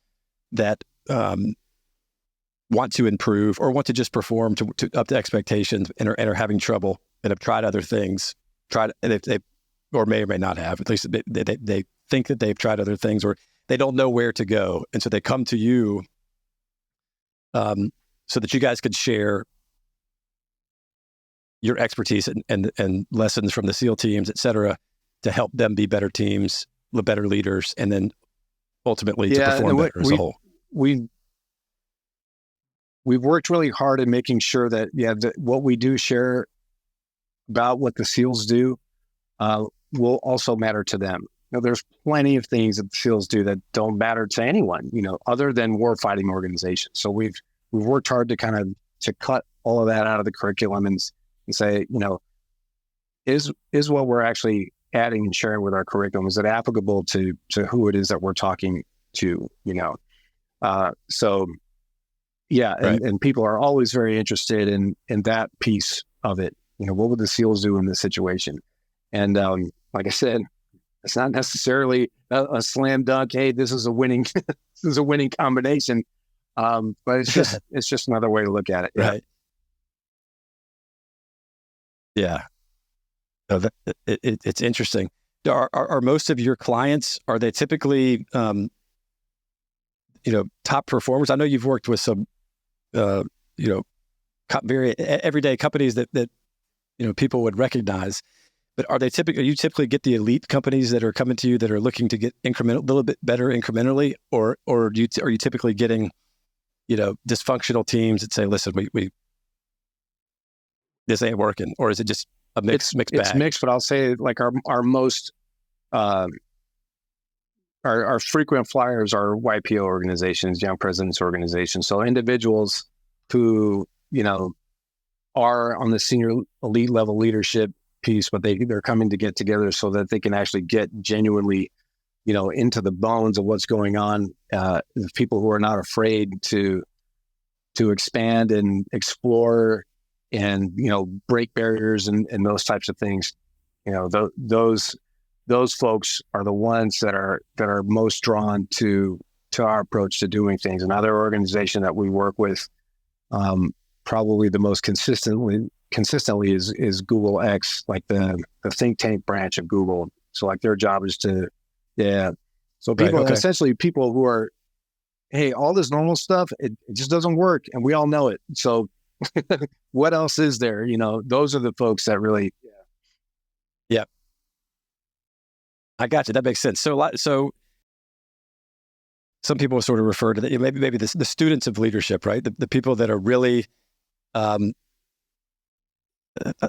that want to improve or want to just perform to up to expectations and are having trouble and have tried other things, or may or may not have, at least they think that they've tried other things, or they don't know where to go. And so they come to you so that you guys could share your expertise and lessons from the SEAL teams, et cetera, to help them be better teams, better leaders, and then ultimately to perform better as a whole. We've worked really hard at making sure that, what we do share about what the SEALs do will also matter to them. There's plenty of things that the SEALs do that don't matter to anyone, other than warfighting organizations. So we've worked hard to cut all of that out of the curriculum and say, is what we're actually adding and sharing with our curriculum, is it applicable to who it is that we're talking to, so yeah. Right. And people are always very interested in that piece of it. What would the SEALs do in this situation? And like I said, it's not necessarily a slam dunk. Hey, this is a winning combination. But it's just another way to look at it. Yeah. Right. Yeah. No, it's interesting. Are most of your clients, are they typically, top performers? I know you've worked with some, very everyday companies that people would recognize, but you typically get the elite companies that are coming to you that are looking to get a little bit better incrementally, or are you typically getting, dysfunctional teams that say, listen, we this ain't working, or is it just a mixed bag? It's mixed, but I'll say like our most our frequent flyers are YPO organizations, Young Presidents Organizations. So individuals who, are on the senior elite level leadership piece, but they're coming to get together so that they can actually get genuinely, into the bones of what's going on. People who are not afraid to expand and explore and, break barriers and those types of things. Those folks are the ones that are most drawn to our approach to doing things. Another organization that we work with, probably the most consistently is Google X, like the think tank branch of Google. So like their job is to, So people, essentially people who are, hey, all this normal stuff, it just doesn't work. And we all know it. So what else is there? Those are the folks that really. Yeah. I got you. That makes sense. So some people sort of refer to that, maybe the students of leadership, right? The people that are really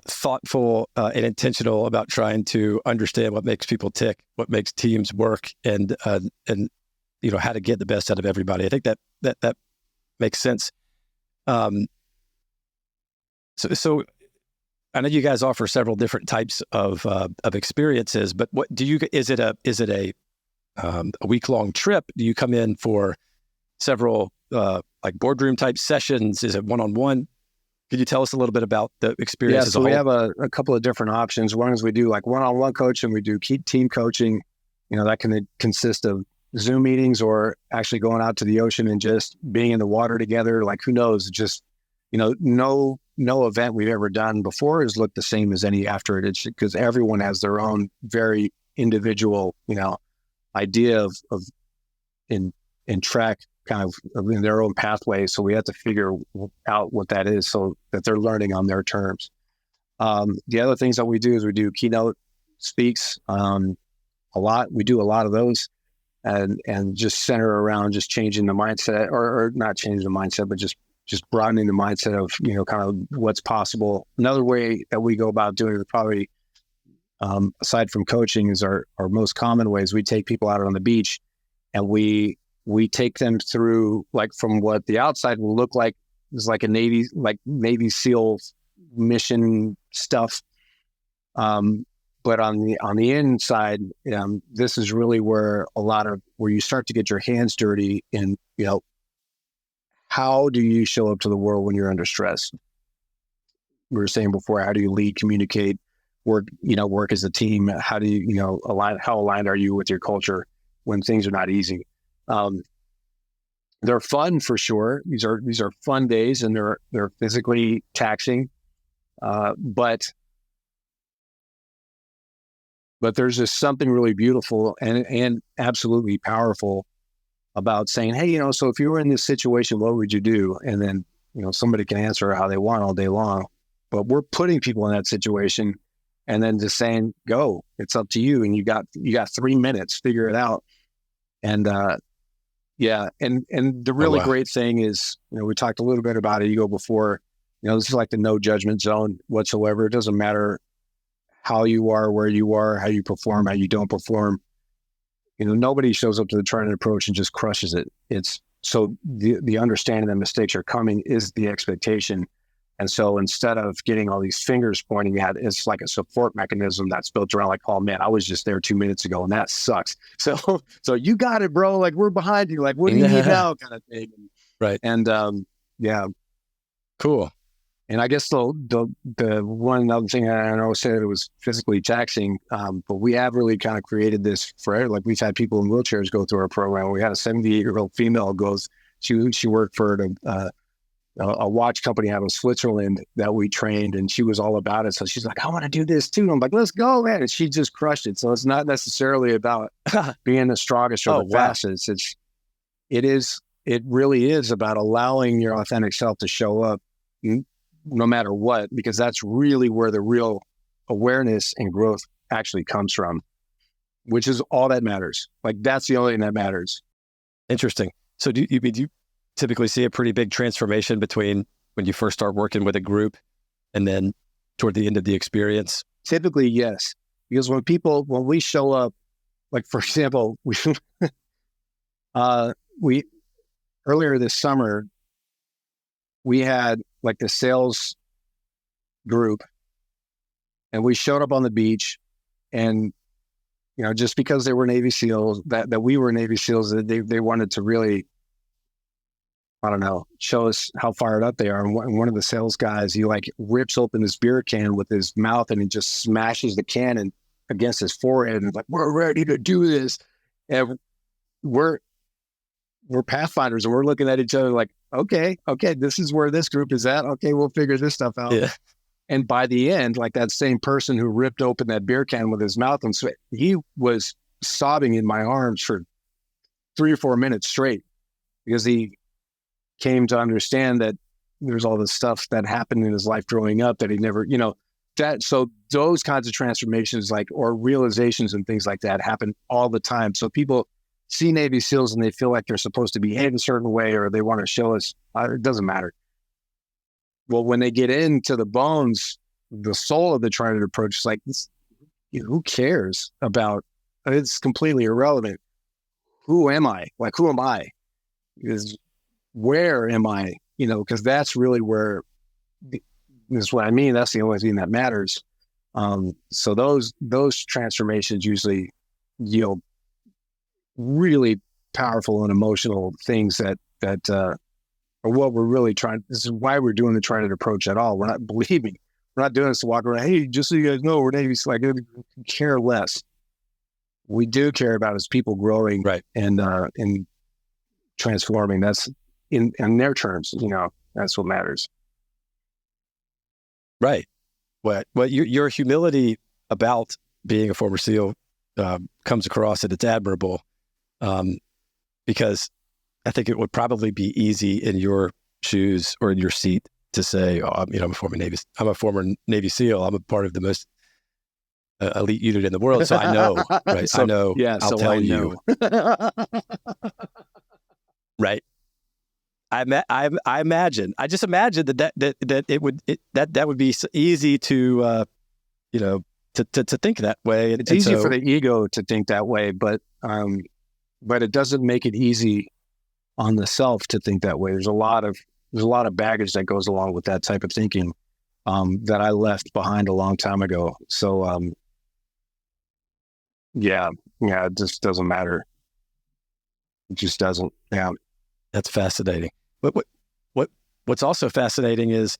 thoughtful and intentional about trying to understand what makes people tick, what makes teams work, and how to get the best out of everybody. I think that makes sense. So I know you guys offer several different types of experiences, but what do you? Is it a week-long trip? Do you come in for several like boardroom type sessions? Is it one-on-one? Could you tell us a little bit about the experience? Yeah, so we have a couple of different options. One is we do like one-on-one coaching, we do team coaching. That can consist of Zoom meetings or actually going out to the ocean and just being in the water together. Like, who knows? Just, no event we've ever done before has looked the same as any after it. It's because everyone has their own very individual, idea of in track kind of in their own pathway. So we have to figure out what that is so that they're learning on their terms. The other things that we do is we do keynote speaks a lot. We do a lot of those and just center around just changing the mindset or not changing the mindset, but just broadening the mindset of, kind of what's possible. Another way that we go about doing it probably, aside from coaching, is our most common ways. We take people out on the beach and we take them through, like, from what the outside will look like is like a Navy SEAL mission stuff. But on the inside, this is really where where you start to get your hands dirty in, how do you show up to the world when you're under stress? We were saying before, how do you lead, communicate, work as a team? How do you, how aligned are you with your culture when things are not easy? They're fun for sure. These are fun days and they're physically taxing. But there's just something really beautiful and absolutely powerful about saying, hey, so if you were in this situation, what would you do? And then, somebody can answer how they want all day long, but we're putting people in that situation and then just saying, go, it's up to you. And you got 3 minutes, figure it out. And, and the really great thing is, we talked a little bit about ego before, this is like the no judgment zone whatsoever. It doesn't matter how you are, where you are, how you perform, how you don't perform. Nobody shows up to the Trident Approach and just crushes it. It's so the understanding that mistakes are coming is the expectation. And so instead of getting all these fingers pointing at, it's like a support mechanism that's built around like, oh man, I was just there 2 minutes ago and that sucks. So you got it, bro. Like, we're behind you. Like, what do you need now? Kind of thing. Right. And cool. And I guess the one other thing, I know I said it was physically taxing, but we have really kind of created this for, like, we've had people in wheelchairs go through our program. We had a 78-year-old female she worked for a watch company out of Switzerland that we trained, and she was all about it. So she's like, I want to do this too. And I'm like, let's go, man. And she just crushed it. So it's not necessarily about being the strongest or the fastest. It really is about allowing your authentic self to show up no matter what, because that's really where the real awareness and growth actually comes from, which is all that matters. Like, that's the only thing that matters. Interesting. So do you typically see a pretty big transformation between when you first start working with a group and then toward the end of the experience? Typically, yes. Because when we show up, like, for example, we earlier this summer, we had like the sales group, and we showed up on the beach, and just because they were Navy SEALs, that we were Navy SEALs, that they wanted to really, I don't know, show us how fired up they are. And one of the sales guys, he like rips open this beer can with his mouth, and he just smashes the can against his forehead, and like, we're ready to do this. And we're Pathfinders, and we're looking at each other like, okay, this is where this group is at. Okay, we'll figure this stuff out. Yeah. And by the end, like, that same person who ripped open that beer can with his mouth and sweat, he was sobbing in my arms for 3 or 4 minutes straight, because he came to understand that there's all this stuff that happened in his life growing up that he never, so those kinds of transformations, like, or realizations and things like that, happen all the time. So people see Navy SEALs and they feel like they're supposed to behave a certain way, or they want to show us, it doesn't matter. Well, when they get into the bones, the soul of the Trident Approach is like, who cares about, it's completely irrelevant. Who am I? Like, who am I? Because where am I? Because that's really where, this is what I mean. That's the only thing that matters. So those transformations usually yield really powerful and emotional things that are what we're really trying. This is why we're doing the Trident Approach at all. We're not, believe me, we're not doing this to walk around, hey, just so you guys know, we're Navy. Like, care less. We do care about is people growing, right, and transforming. That's in their terms, that's what matters. Right. Well, your humility about being a former SEAL comes across, and it's admirable, because I think it would probably be easy in your shoes or in your seat to say, oh, I'm a former Navy SEAL. I'm a part of the most elite unit in the world. So I know, right? So, I know. Yeah. I'll so tell I you. Right. I imagine. I just imagine that it would be easy to to think that way. It's easy for the ego to think that way, but it doesn't make it easy on the self to think that way. There's a lot of baggage that goes along with that type of thinking that I left behind a long time ago. So it just doesn't matter. It just doesn't. Yeah. That's fascinating. What's also fascinating is,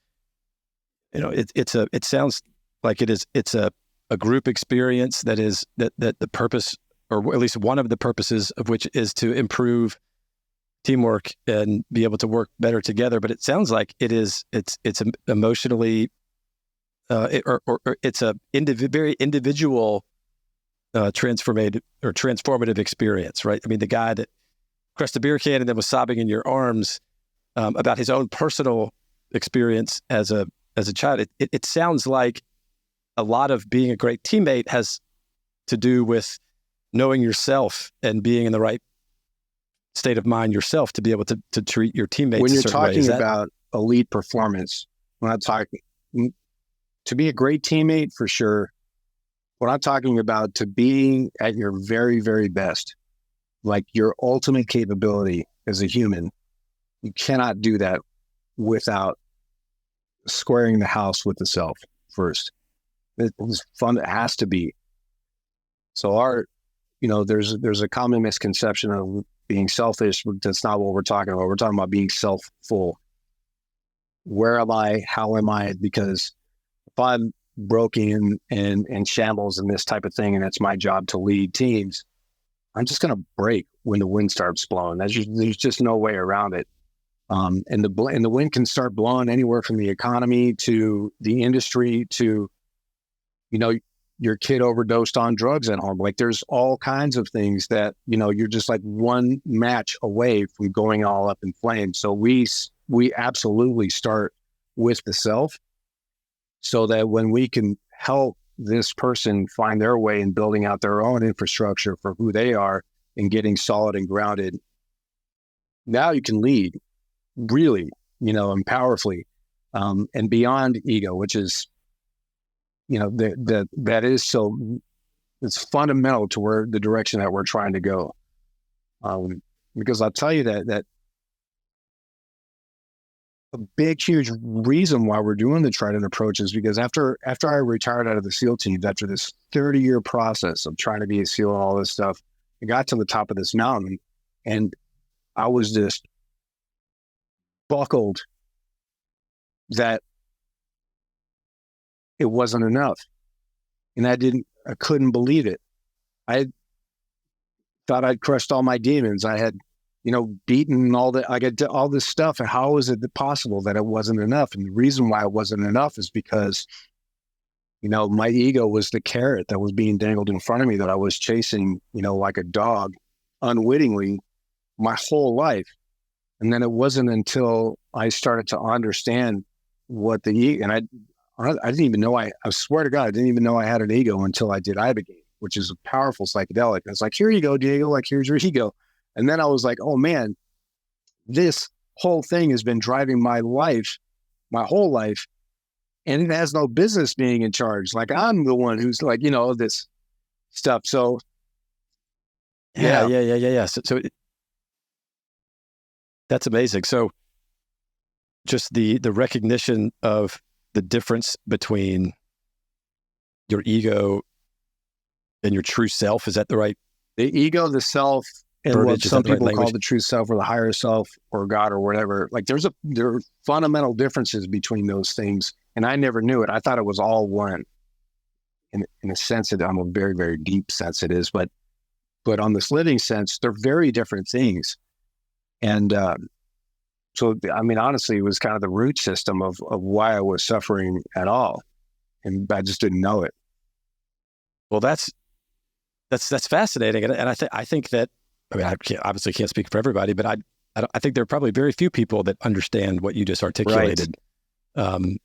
it sounds like it's a group experience that the purpose, or at least one of the purposes of which, is to improve teamwork and be able to work better together. But it sounds like it's emotionally, or it's a very individual transformative experience, right? I mean, the guy that crushed a beer can and then was sobbing in your arms about his own personal experience as a child. It sounds like a lot of being a great teammate has to do with knowing yourself and being in the right state of mind yourself to be able to treat your teammates when a you're certain way. talking about elite performance. When I'm talking to be a great teammate, for sure. What I'm talking about to being at your very, very best, like your ultimate capability as a human, you cannot do that without squaring the house with the self first. It's fun. It has to be. So there's a common misconception of being selfish. That's not what we're talking about. We're talking about being self-full. Where am I? How am I? Because if I'm broken and shambles and this type of thing, and it's my job to lead teams, I'm just going to break when the wind starts blowing. There's just no way around it. And the wind can start blowing anywhere from the economy to the industry to, your kid overdosed on drugs at home. Like there's all kinds of things that, you're just like one match away from going all up in flames. So we absolutely start with the self so that when we can help this person find their way in building out their own infrastructure for who they are and getting solid and grounded, now you can lead really, and powerfully, and beyond ego, which is, that is so, it's fundamental to where the direction that we're trying to go. Because I'll tell you that a big, huge reason why we're doing the Trident Approach is because after I retired out of the SEAL teams, after this 30-year process of trying to be a SEAL and all this stuff, I got to the top of this mountain and I was just buckled that it wasn't enough. And I couldn't believe it. I thought I'd crushed all my demons. I had, beaten I did all this stuff. And how is it possible that it wasn't enough? And the reason why it wasn't enough is because, my ego was the carrot that was being dangled in front of me that I was chasing, like a dog unwittingly my whole life. And then it wasn't until I started to understand what the ego, and I didn't even know I swear to God, I didn't even know I had an ego until I did Ibogaine, which is a powerful psychedelic. And it's like, here you go, Diego, like, here's your ego. And then I was like, oh man, this whole thing has been driving my life, my whole life. And it has no business being in charge. Like I'm the one who's like, this stuff. So yeah. So that's amazing. So just the recognition of the difference between your ego and your true self, is that the right? The ego, the self, and verbiage, what some people right call the true self or the higher self or God or whatever. Like there are fundamental differences between those things. And I never knew it. I thought it was all one. In a sense that I'm a very, very deep sense it is, but on this living sense, they're very different things. And so, I mean, honestly, it was kind of the root system of why I was suffering at all. And I just didn't know it. Well, that's fascinating. And I think that, I obviously can't speak for everybody, but I think there are probably very few people that understand what you just articulated. Right.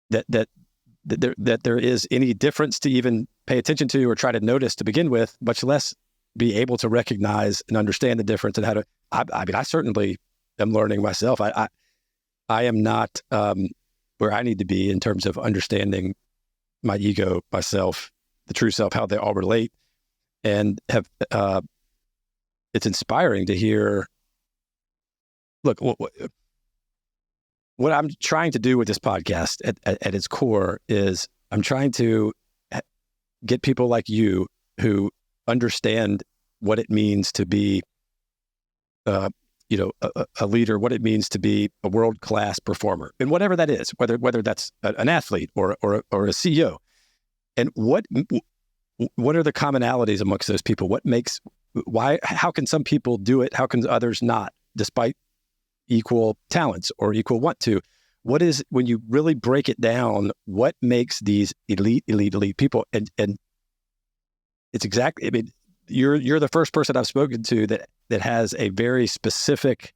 That there is any difference to even pay attention to or try to notice to begin with, much less be able to recognize and understand the difference and how to. I certainly am learning myself. I am not where I need to be in terms of understanding my ego, myself, the true self, how they all relate, and have. It's inspiring to hear. Look, what I'm trying to do with this podcast at its core is I'm trying to get people like you who understand what it means to be, a leader, what it means to be a world-class performer, and whatever that is, whether that's an athlete or a CEO, and what are the commonalities amongst those people? How can some people do it? How can others not, despite equal talents or equal want to? What is, when you really break it down, what makes these elite people? And it's exactly, you're the first person I've spoken to that has a very specific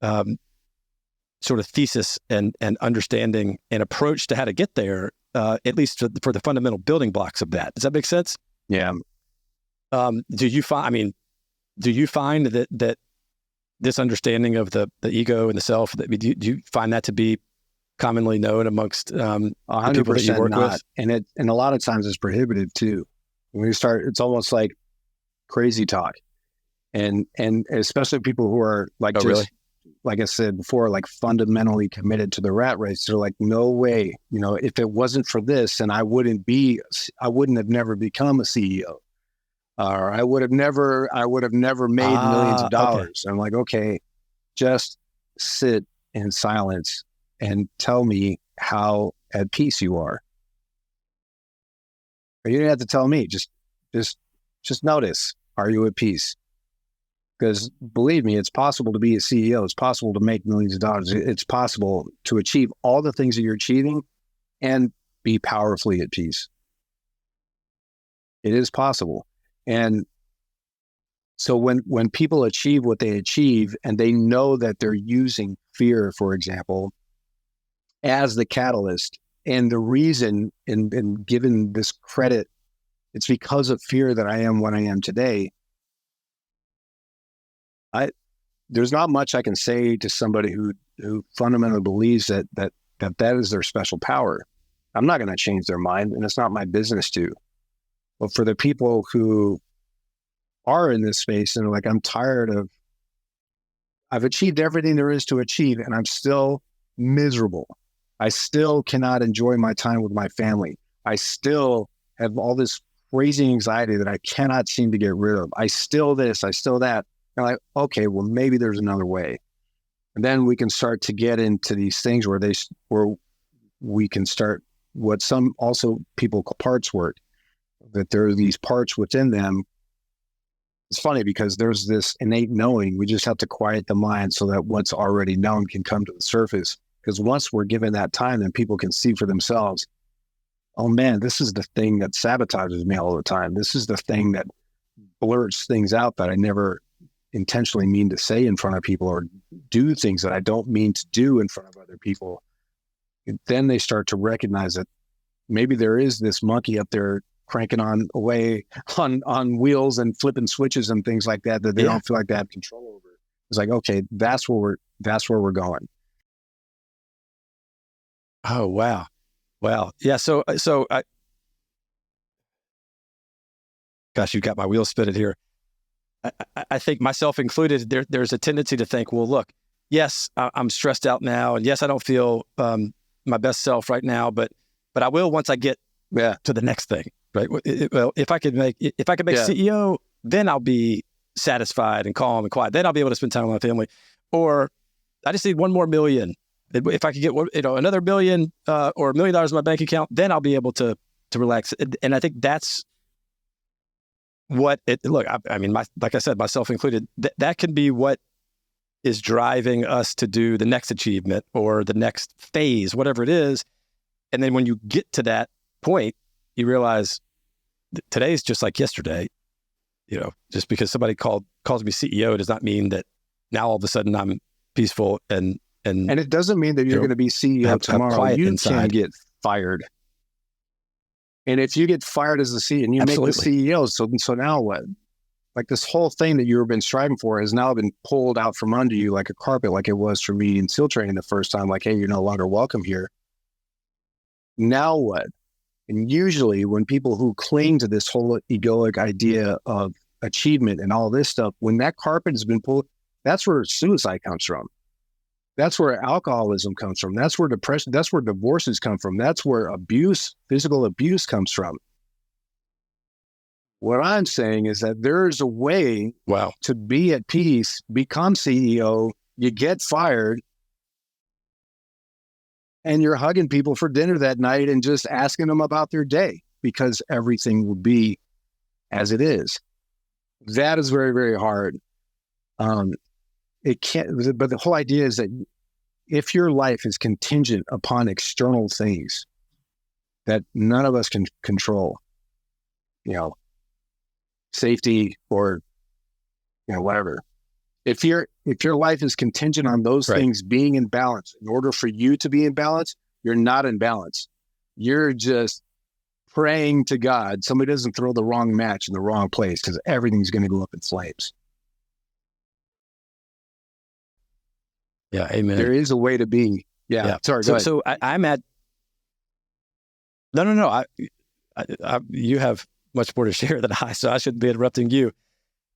sort of thesis and understanding and approach to how to get there, at least for the fundamental building blocks of that. Does that make sense? Yeah. Do you find that this understanding of the ego and the self, do you find that to be commonly known amongst the people that you work not. with? And a lot of times it's prohibitive too. When you start, it's almost like crazy talk, and especially people who are like, really? Like I said before, like fundamentally committed to the rat race. They're like, no way, if it wasn't for this, and I wouldn't have never become a CEO, or I would have never made millions of dollars. Okay. I'm like, okay, just sit in silence and tell me how at peace you are. Or you didn't have to tell me. Just notice. Are you at peace? Because believe me, it's possible to be a CEO. It's possible to make millions of dollars. It's possible to achieve all the things that you're achieving and be powerfully at peace. It is possible. And so when people achieve what they achieve and they know that they're using fear, for example, as the catalyst, and the reason, and given this credit, it's because of fear that I am what I am today. There's not much I can say to somebody who fundamentally believes that is their special power. I'm not going to change their mind, and it's not my business to. But for the people who are in this space and are like, I'm tired of, I've achieved everything there is to achieve, and I'm still miserable. I still cannot enjoy my time with my family. I still have all this crazy anxiety that I cannot seem to get rid of. I still this, I still that. And I'm like, okay, well, maybe there's another way. And then we can start to get into these things where we can start what some also people call parts work, that there are these parts within them. It's funny because there's this innate knowing. We just have to quiet the mind so that what's already known can come to the surface. Because once we're given that time, then people can see for themselves, oh man, this is the thing that sabotages me all the time. This is the thing that blurts things out that I never intentionally mean to say in front of people, or do things that I don't mean to do in front of other people. And then they start to recognize that maybe there is this monkey up there cranking on away on wheels and flipping switches and things like that they don't feel like they have control over. It's like, okay, that's where we're going. Oh, wow. Yeah. So gosh, you've got my wheels spinning here. I think myself included, there's a tendency to think, well, look, yes, I'm stressed out now. And yes, I don't feel my best self right now, but I will once I get to the next thing, right? Well, if I could make CEO, then I'll be satisfied and calm and quiet. Then I'll be able to spend time with my family. Or I just need one more million. If I could get another billion or $1 million in my bank account, then I'll be able to relax. And I think that's what I mean, like I said, myself included, that can be what is driving us to do the next achievement or the next phase, whatever it is. And then when you get to that point, you realize today's just like yesterday. Just because somebody calls me CEO does not mean that now all of a sudden I'm peaceful and it doesn't mean that you're going to be CEO tomorrow. You can get fired. And if you get fired as the CEO and you make the CEO, so now what? Like this whole thing that you've been striving for has now been pulled out from under you like a carpet, like it was for me in SEAL training the first time. Like, hey, you're no longer welcome here. Now what? And usually when people who cling to this whole egoic idea of achievement and all this stuff, when that carpet has been pulled, that's where suicide comes from. That's where alcoholism comes from. That's where depression, that's where divorces come from. That's where abuse, physical abuse comes from. What I'm saying is that there's a way to be at peace, become CEO, you get fired, and you're hugging people for dinner that night and just asking them about their day because everything will be as it is. That is very, very hard. It can't, but the whole idea is that if your life is contingent upon external things that none of us can control, safety, or whatever. If your life is contingent on those things being in balance, in order for you to be in balance, you're not in balance. You're just praying to God somebody doesn't throw the wrong match in the wrong place, because everything's going to go up in flames. Yeah, amen. There is a way to be. Yeah. Sorry. Go ahead. So I'm at. No. You have much more to share than I, so I shouldn't be interrupting you.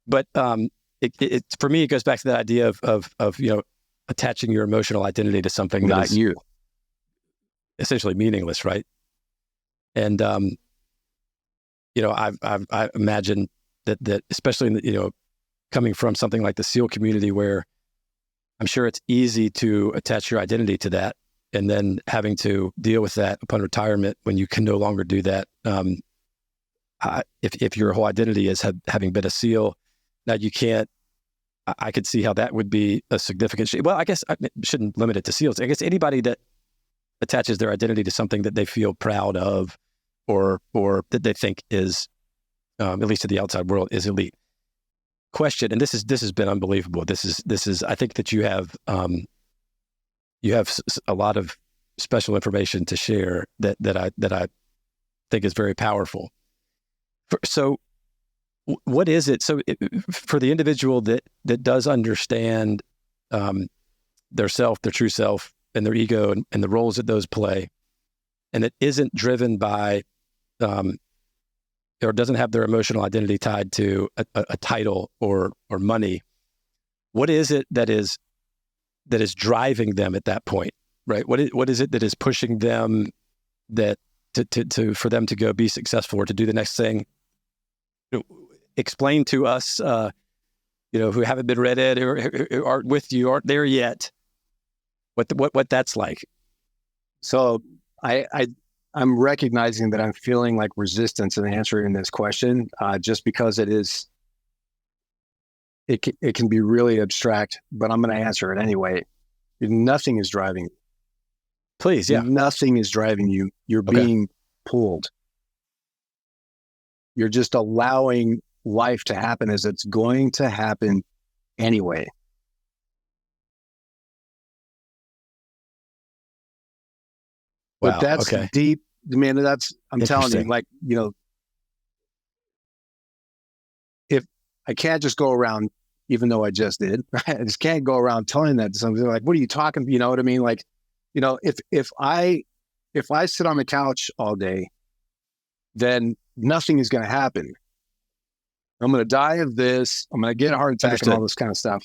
But it for me, it goes back to that idea of attaching your emotional identity to something Not that is you. essentially meaningless, right? And I imagine that especially in the, coming from something like the SEAL community, where I'm sure it's easy to attach your identity to that, and then having to deal with that upon retirement when you can no longer do that. If your whole identity is having been a SEAL, now you can't. I could see how that would be a significant. Well, I guess I shouldn't limit it to SEALs. I guess anybody that attaches their identity to something that they feel proud of, or that they think is, at least to the outside world, is elite. Question, and this has been unbelievable. This is. I think that you have a lot of special information to share that I think is very powerful. So, what is it? So, for the individual that does understand their self, their true self, and their ego, and the roles that those play, and it isn't driven by, or doesn't have their emotional identity tied to a title or money, what is it that is driving them at that point, right? What is it that is pushing them for them to go be successful or to do the next thing? Explain to us, who haven't been read it or who aren't with you, aren't there yet, what that's like. So I'm recognizing that I'm feeling like resistance in answering this question, just because it can be really abstract, but I'm going to answer it anyway. Nothing is driving you. Please, yeah. Nothing is driving you. You're being pulled. You're just allowing life to happen as it's going to happen anyway. Wow, but that's deep, man. I'm telling you, like, if I can't just go around, even though I just did, right? I just can't go around telling that to somebody. They're like, what are you talking? You know what I mean? Like, if I sit on the couch all day, then nothing is going to happen. I'm going to die of this. I'm going to get a heart attack and all this kind of stuff.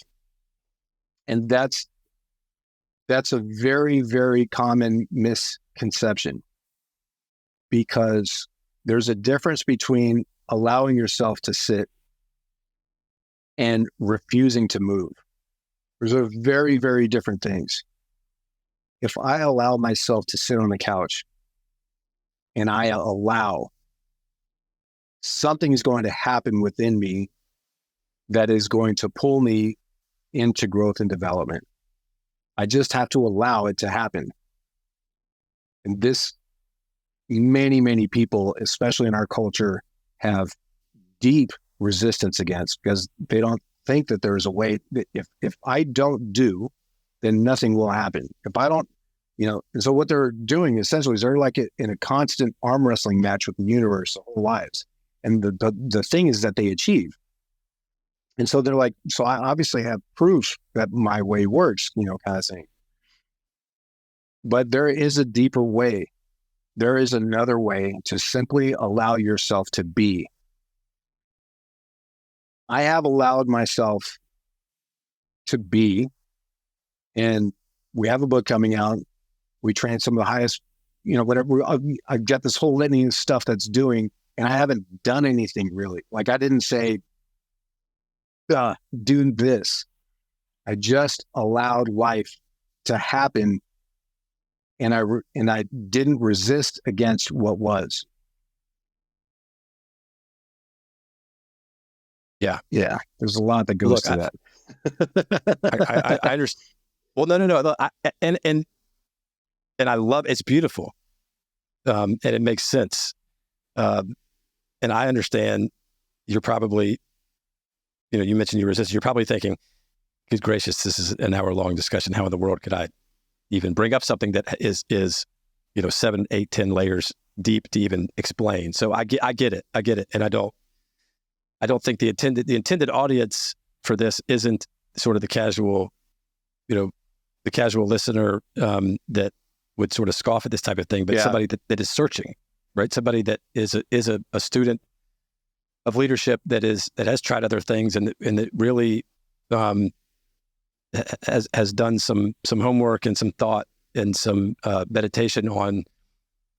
And that's a very, very common misconception, because there's a difference between allowing yourself to sit and refusing to move. Those are very, very different things. If I allow myself to sit on the couch and I allow, something is going to happen within me that is going to pull me into growth and development. I just have to allow it to happen. And this, many, many people, especially in our culture, have deep resistance against, because they don't think that there's a way that if I don't do, then nothing will happen. If I don't, and so what they're doing essentially is they're like in a constant arm wrestling match with the universe their whole lives. And the thing is that they achieve. And so they're like, so I obviously have proof that my way works, kind of thing. But there is a deeper way. There is another way to simply allow yourself to be. I have allowed myself to be, and we have a book coming out. We train some of the highest, whatever. I've got this whole litany of stuff that's doing, and I haven't done anything really. Like, I didn't say, do this. I just allowed life to happen, and I didn't resist against what was. Yeah. There's a lot that goes to that. I understand. Well, no. And I love, it's beautiful. And it makes sense. And I understand you're probably, you mentioned you resist. You're probably thinking, good gracious, this is an hour-long discussion. How in the world could I even bring up something that is 7, 8, 10 layers deep to even explain? So I get it, and I don't think the intended audience for this isn't sort of the casual listener that would sort of scoff at this type of thing, but somebody that is searching, right? Somebody that is a student of leadership that has tried other things and that really has done some homework and some thought and some meditation on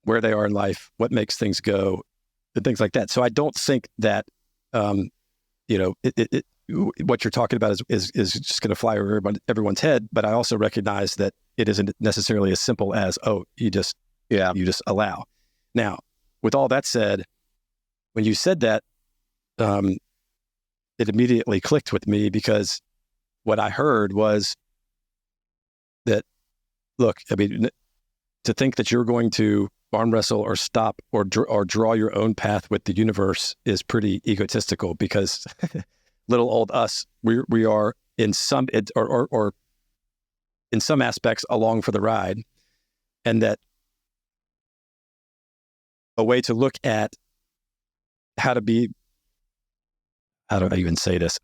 where they are in life, what makes things go, and things like that. So I don't think that what you're talking about is just going to fly over everyone's head. But I also recognize that it isn't necessarily as simple as, you just allow. Now, with all that said, when you said that, it immediately clicked with me, because what I heard was that, look, I mean, to think that you're going to arm wrestle or stop or draw your own path with the universe is pretty egotistical, because little old us, we are in some or in some aspects along for the ride, and that a way to look at how do I even say this?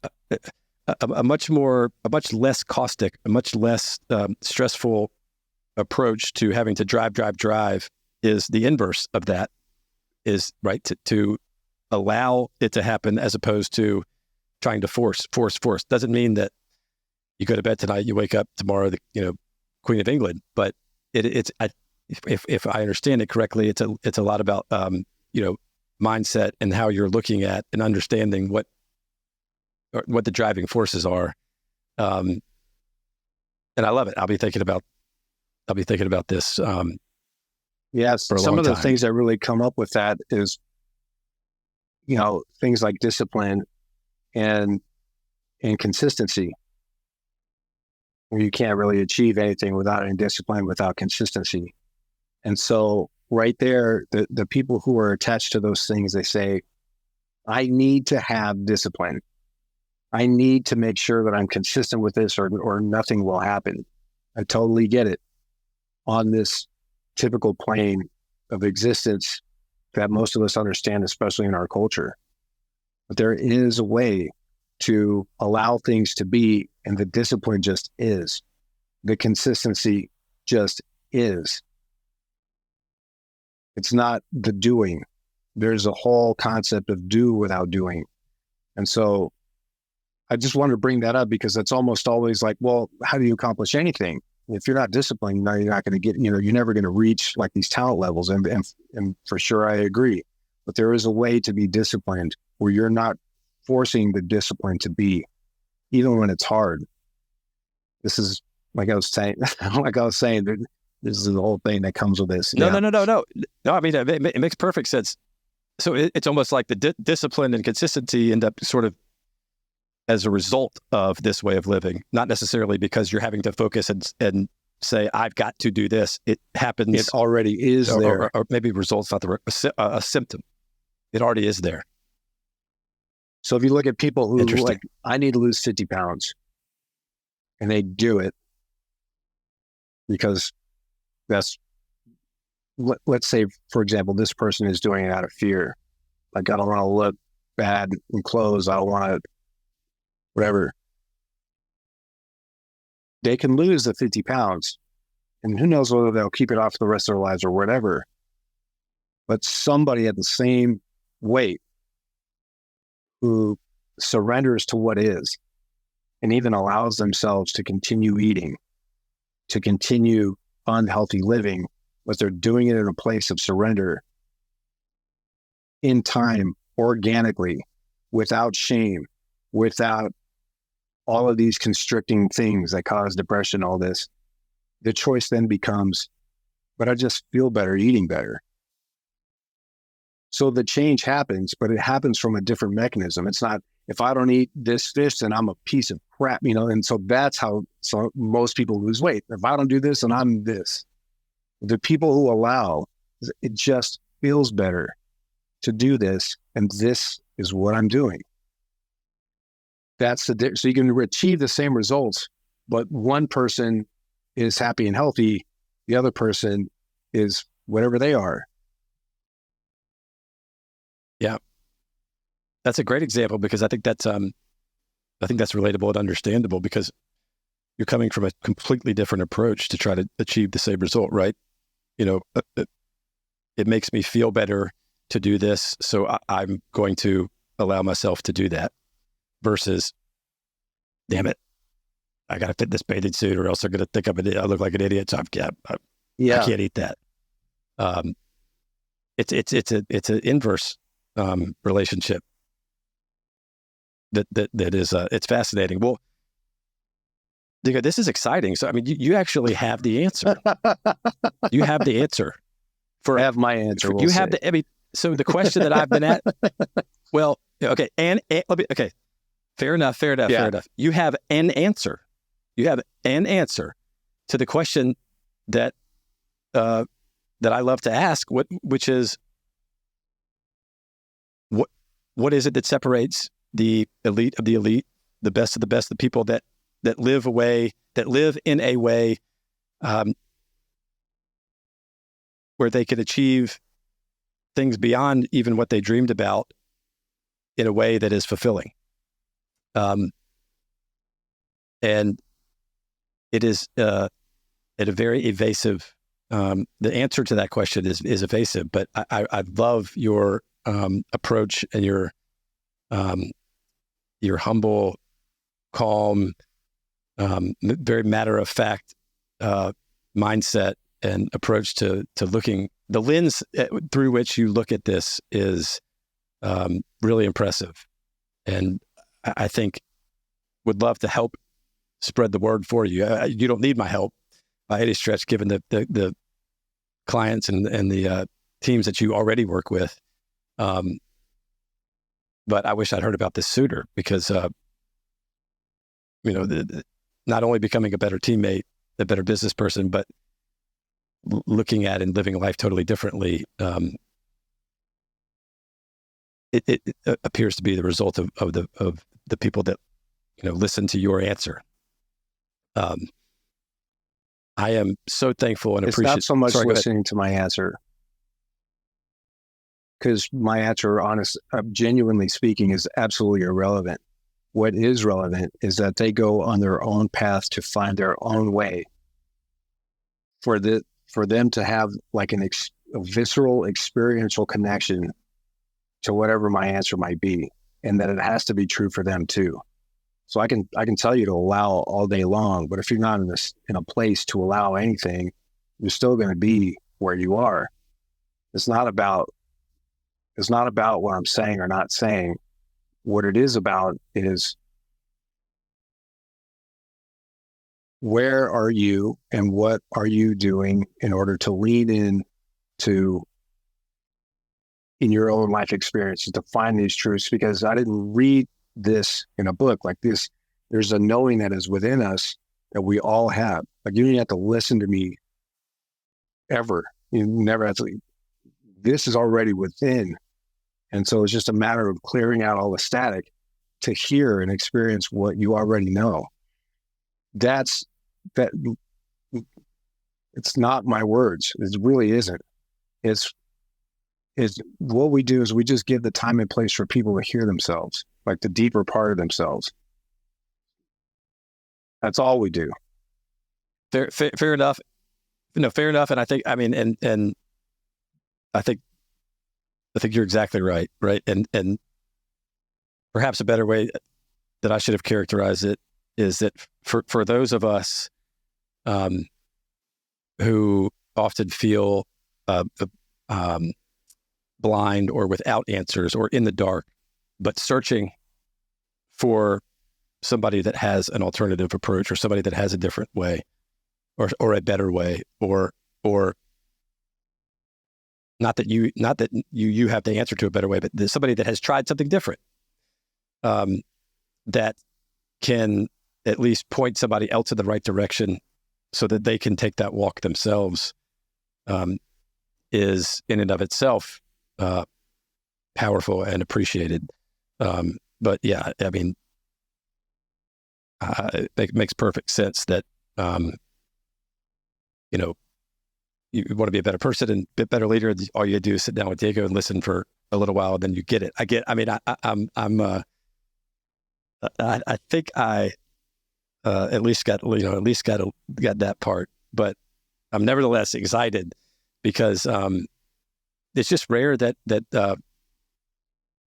A much less caustic, a much less stressful approach to having to drive is the inverse of that, is right to allow it to happen as opposed to trying to force. Doesn't mean that you go to bed tonight, you wake up tomorrow, the Queen of England, but if I understand it correctly, it's a lot about mindset and how you're looking at and understanding what the driving forces are, and I love it. I'll be thinking about this. Yes, some of the things that really come up with that is, things like discipline and consistency, where you can't really achieve anything without any discipline, without consistency. And so right there, the people who are attached to those things, they say, I need to have discipline. I need to make sure that I'm consistent with this or nothing will happen. I totally get it. On this typical plane of existence that most of us understand, especially in our culture. But there is a way to allow things to be, and the discipline just is. The consistency just is. It's not the doing. There's a whole concept of do without doing. And so I just wanted to bring that up, because it's almost always like, well, how do you accomplish anything? If you're not disciplined, you're not going to get, you're never going to reach like these talent levels. And for sure, I agree. But there is a way to be disciplined where you're not forcing the discipline to be, even when it's hard. This is, like I was saying, that this is the whole thing that comes with this. No. No, I mean, it makes perfect sense. So it's almost like the discipline and consistency end up sort of as a result of this way of living, not necessarily because you're having to focus and say, I've got to do this. It happens. It already is there. Or maybe results not the word, a symptom. It already is there. So if you look at people who like, I need to lose 50 pounds, and they do it because let's say, for example, this person is doing it out of fear. Like, I don't want to look bad in clothes. I don't want to, whatever. They can lose the 50 pounds, and who knows whether they'll keep it off the rest of their lives or whatever. But somebody at the same weight who surrenders to what is, and even allows themselves to continue eating, to continue unhealthy living, but they're doing it in a place of surrender, in time, organically, without shame, without all of these constricting things that cause depression, all this. The choice then becomes, but I just feel better eating better. So the change happens, but it happens from a different mechanism. It's not, if I don't eat this fish, then I'm a piece of crap, and so that's how most people lose weight. If I don't do this, then I'm this. The people who allow, it just feels better to do this, and this is what I'm doing. That's so you can achieve the same results, but one person is happy and healthy, the other person is whatever they are. Yeah, that's a great example, because I think that's relatable and understandable, because you're coming from a completely different approach to try to achieve the same result, right? It makes me feel better to do this, so I'm going to allow myself to do that, versus, damn it, I got to fit this bathing suit or else they're going to think I look like an idiot, so I can't eat that. It's an inverse relationship that is it's fascinating. Well, this is exciting. So, I mean, you actually have the answer. You have the answer. I have my answer. You have the. I mean, so the question that I've been at. Well, okay, and okay, fair enough. You have an answer. You have an answer to the question that I love to ask, which is, what is it that separates the elite of the elite, the best of the best, the people that live in a way where they can achieve things beyond even what they dreamed about in a way that is fulfilling. And it is a very evasive, the answer to that question is evasive, but I love your approach and your humble, calm, very matter-of-fact mindset and approach to looking. The lens through which you look at this is really impressive, and I think would love to help spread the word for you. You don't need my help by any stretch, given the clients and the teams that you already work with. But I wish I'd heard about this sooner, because not only becoming a better teammate, a better business person, but looking at and living life totally differently. It appears to be the result of the people that listen to your answer. I am so thankful and appreciative. It's not so much listening to my answer, because my answer, genuinely speaking, is absolutely irrelevant. What is relevant is that they go on their own path to find their own way. For them to have like a visceral, experiential connection to whatever my answer might be, and that it has to be true for them too. So I can tell you to allow all day long, but if you're not in a place to allow anything, you're still going to be where you are. It's not about what I'm saying or not saying. What it is about is, where are you and what are you doing in order to lean in your own life experiences to find these truths? Because I didn't read this in a book like this. There's a knowing that is within us that we all have. Like, you don't have to listen to me ever. You never have to. This is already within. And so it's just a matter of clearing out all the static to hear and experience what you already know. It's not my words. It really isn't. It's what we do is we just give the time and place for people to hear themselves, like the deeper part of themselves. That's all we do. Fair enough. Fair enough. And I think, and I think you're exactly right. Right. And perhaps a better way that I should have characterized it is that for those of us who often feel blind or without answers or in the dark, but searching for somebody that has an alternative approach, or somebody that has a different way, or a better way, or not that you have the answer to a better way, but there's somebody that has tried something different, that can at least point somebody else in the right direction so that they can take that walk themselves, is in and of itself powerful and appreciated. But yeah, I mean, it makes perfect sense that, you know, you want to be a better person and a bit better leader. All you do is sit down with Diego and listen for a little while, and then you get it. I think I at least got that part, but I'm nevertheless excited because it's just rare that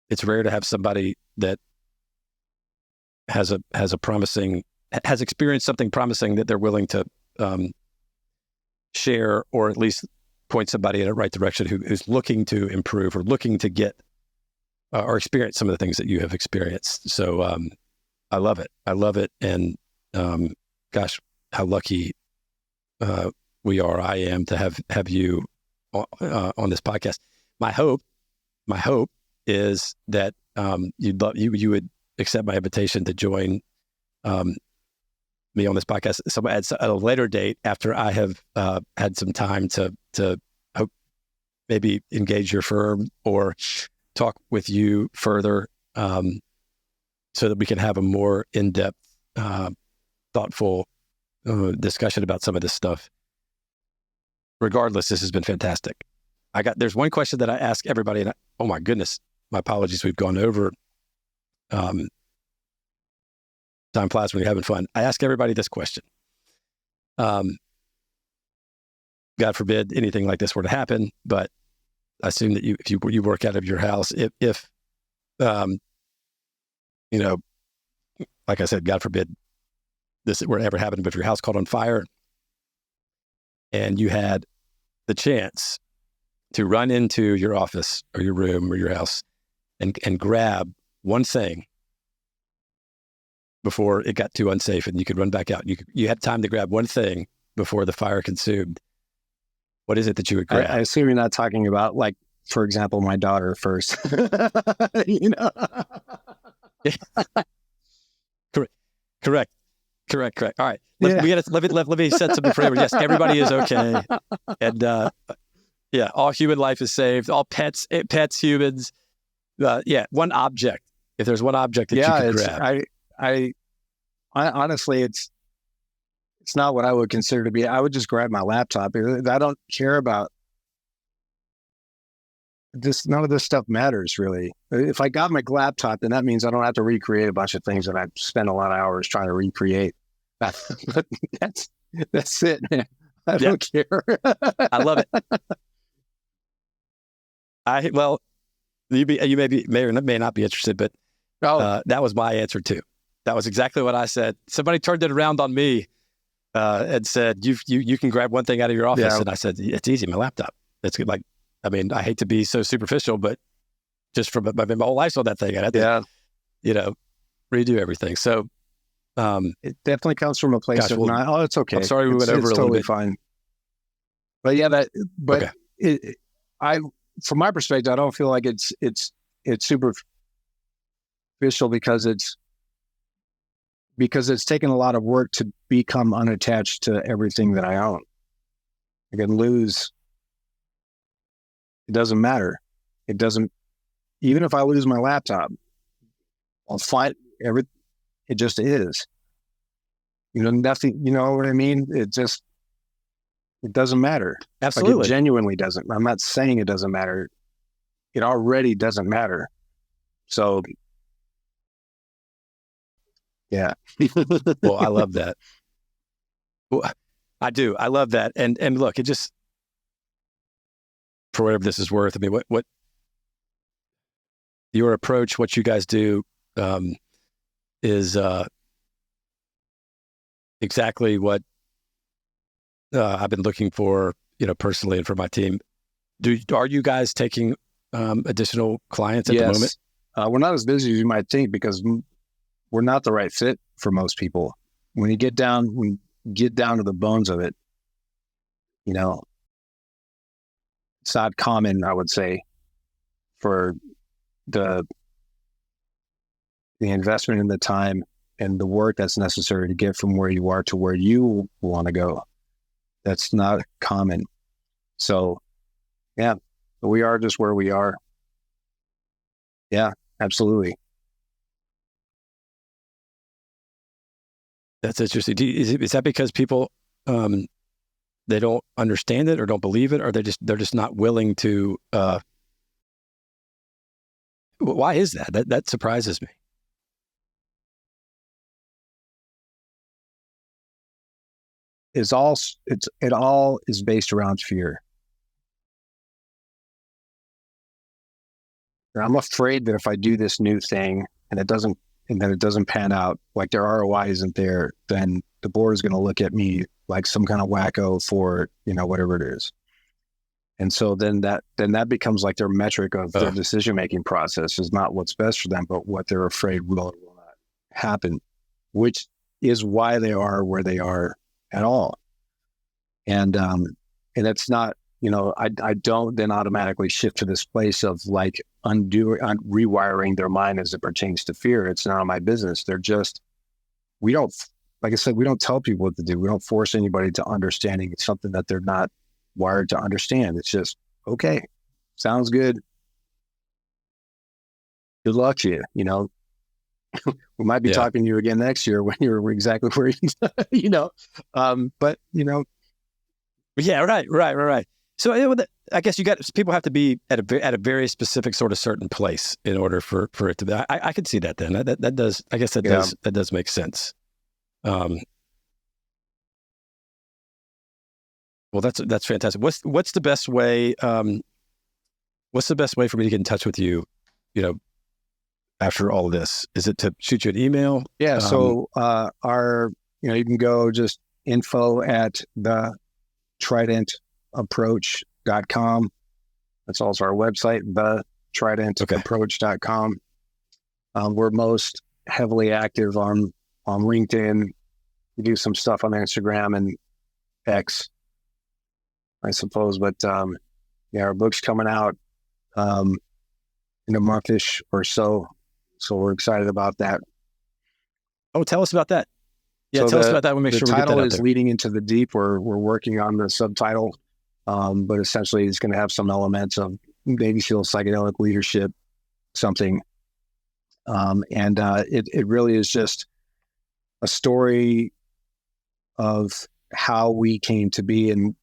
it's rare to have somebody that has experienced something promising that they're willing to share, or at least point somebody in the right direction who's looking to improve or looking to get or experience some of the things that you have experienced. So I love it. And gosh, how lucky I am to have you on this podcast. My hope is that you would accept my invitation to join me on this podcast at a later date after I have had some time to hope maybe engage your firm or talk with you further, so that we can have a more in-depth, thoughtful discussion about some of this stuff. Regardless, this has been fantastic. There's one question that I ask everybody, and oh my goodness, my apologies, we've gone over. Time flies when you're having fun. I ask everybody this question. God forbid anything like this were to happen, but I assume that if you work out of your house, if like I said, God forbid this were to ever happen, but if your house caught on fire and you had the chance to run into your office or your room or your house and grab one thing before it got too unsafe and you could run back out, you had time to grab one thing before the fire consumed, what is it that you would grab? I assume you're not talking about, like, for example, my daughter first. Correct. All right. Let me set some parameters. Yes, everybody is okay. And all human life is saved. All pets, humans. One object. If there's one object that you could grab. I honestly, it's not what I would consider to be. I would just grab my laptop. I don't care about this. None of this stuff matters, really. If I got my laptop, then that means I don't have to recreate a bunch of things that I spent a lot of hours trying to recreate. But that's it, man. I don't care. I love it. You may or may not be interested, but that was my answer too. That was exactly what I said. Somebody turned it around on me and said, "You can grab one thing out of your office," and I said, "It's easy, my laptop." It's like, I mean, I hate to be so superficial, but just from my whole life's on that thing. I had to, redo everything. So it definitely comes from a place of not. Oh, it's okay. I'm sorry we went over a little bit. Fine. But from my perspective, I don't feel like it's superficial because it's taken a lot of work to become unattached to everything that I own. I can lose. It doesn't matter. It doesn't. Even if I lose my laptop, I'll find everything. It just is. Nothing. You know what I mean? It doesn't matter. Absolutely. Like, it genuinely doesn't. I'm not saying it doesn't matter. It already doesn't matter. So, yeah. Well, I love that. Well, I do. I love that. And look, it just, for whatever this is worth, I mean, what your approach, what you guys do, is exactly what I've been looking for, personally and for my team. Are you guys taking additional clients at the moment? We're not as busy as you might think because we're not the right fit for most people. When you get down to the bones of it, it's not common, I would say, for the investment in the time and the work that's necessary to get from where you are to where you want to go. That's not common. So, we are just where we are. Yeah, absolutely. That's interesting. Is that because people they don't understand it or don't believe it, or they're just not willing to? Why is that? That surprises me. It all is based around fear. And I'm afraid that if I do this new thing and then it doesn't pan out, like their ROI isn't there, then the board is going to look at me like some kind of wacko for, whatever it is. And so then that becomes like their metric of their decision-making process is not what's best for them, but what they're afraid will or will not happen, which is why they are where they are at all. And it's not, I don't then automatically shift to this place of like rewiring their mind as it pertains to fear. It's none of my business. Like I said, we don't tell people what to do. We don't force anybody to understanding. It's something that they're not wired to understand. It's just, okay, sounds good. Good luck to you. We might be talking to you again next year when you're exactly where but Yeah, right. So I guess people have to be at a very specific sort of certain place in order for it to be. I could see that then. That does. I guess that does make sense. Well, that's fantastic. What's the best way? What's the best way for me to get in touch with you? After all of this, is it to shoot you an email? Yeah. So you can go just info at the Trident Approach.com. That's also our website, the Trident Approach.com. We're most heavily active on LinkedIn. We do some stuff on Instagram and X, I suppose. But our book's coming out in a month-ish or so. So we're excited about that. Oh, tell us about that. Yeah, so tell us about that. We'll make sure we get that out there. The title is Leading into the Deep. We're working on the subtitle, but essentially it's going to have some elements of Navy SEAL psychedelic leadership, something. And it really is just a story of how we came to be and,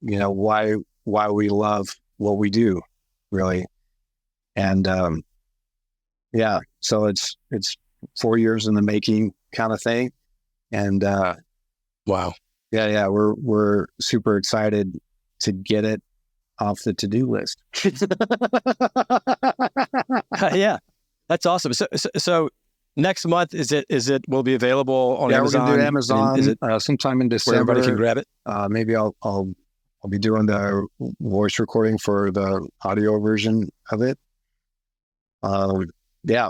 why we love what we do, really. And so it's 4 years in the making kind of thing. And wow. Yeah, we're super excited to get it off the to-do list. Yeah, that's awesome. So next month will be available on Amazon? Yeah, we're gonna do Amazon. Is it sometime in December? Where everybody can grab it. Maybe I'll be doing the voice recording for the audio version of it. Yeah.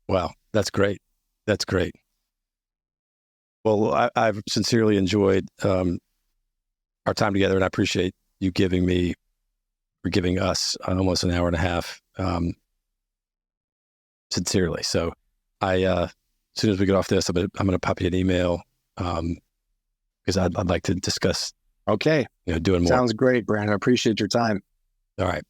Wow. That's great. Well, I've sincerely enjoyed our time together, and I appreciate you giving us almost an hour and a half, sincerely. So as soon as we get off this, I'm going to pop you an email because I'd like to discuss. Okay. Doing more. Sounds great, Brandon. I appreciate your time. All right.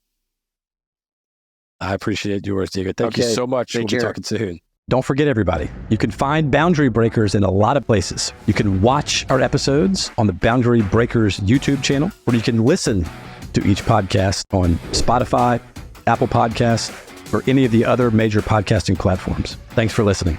I appreciate yours, Diego. Thank you so much. We'll be talking soon. Don't forget, everybody, you can find Boundary Breakers in a lot of places. You can watch our episodes on the Boundary Breakers YouTube channel, or you can listen to each podcast on Spotify, Apple Podcasts, or any of the other major podcasting platforms. Thanks for listening.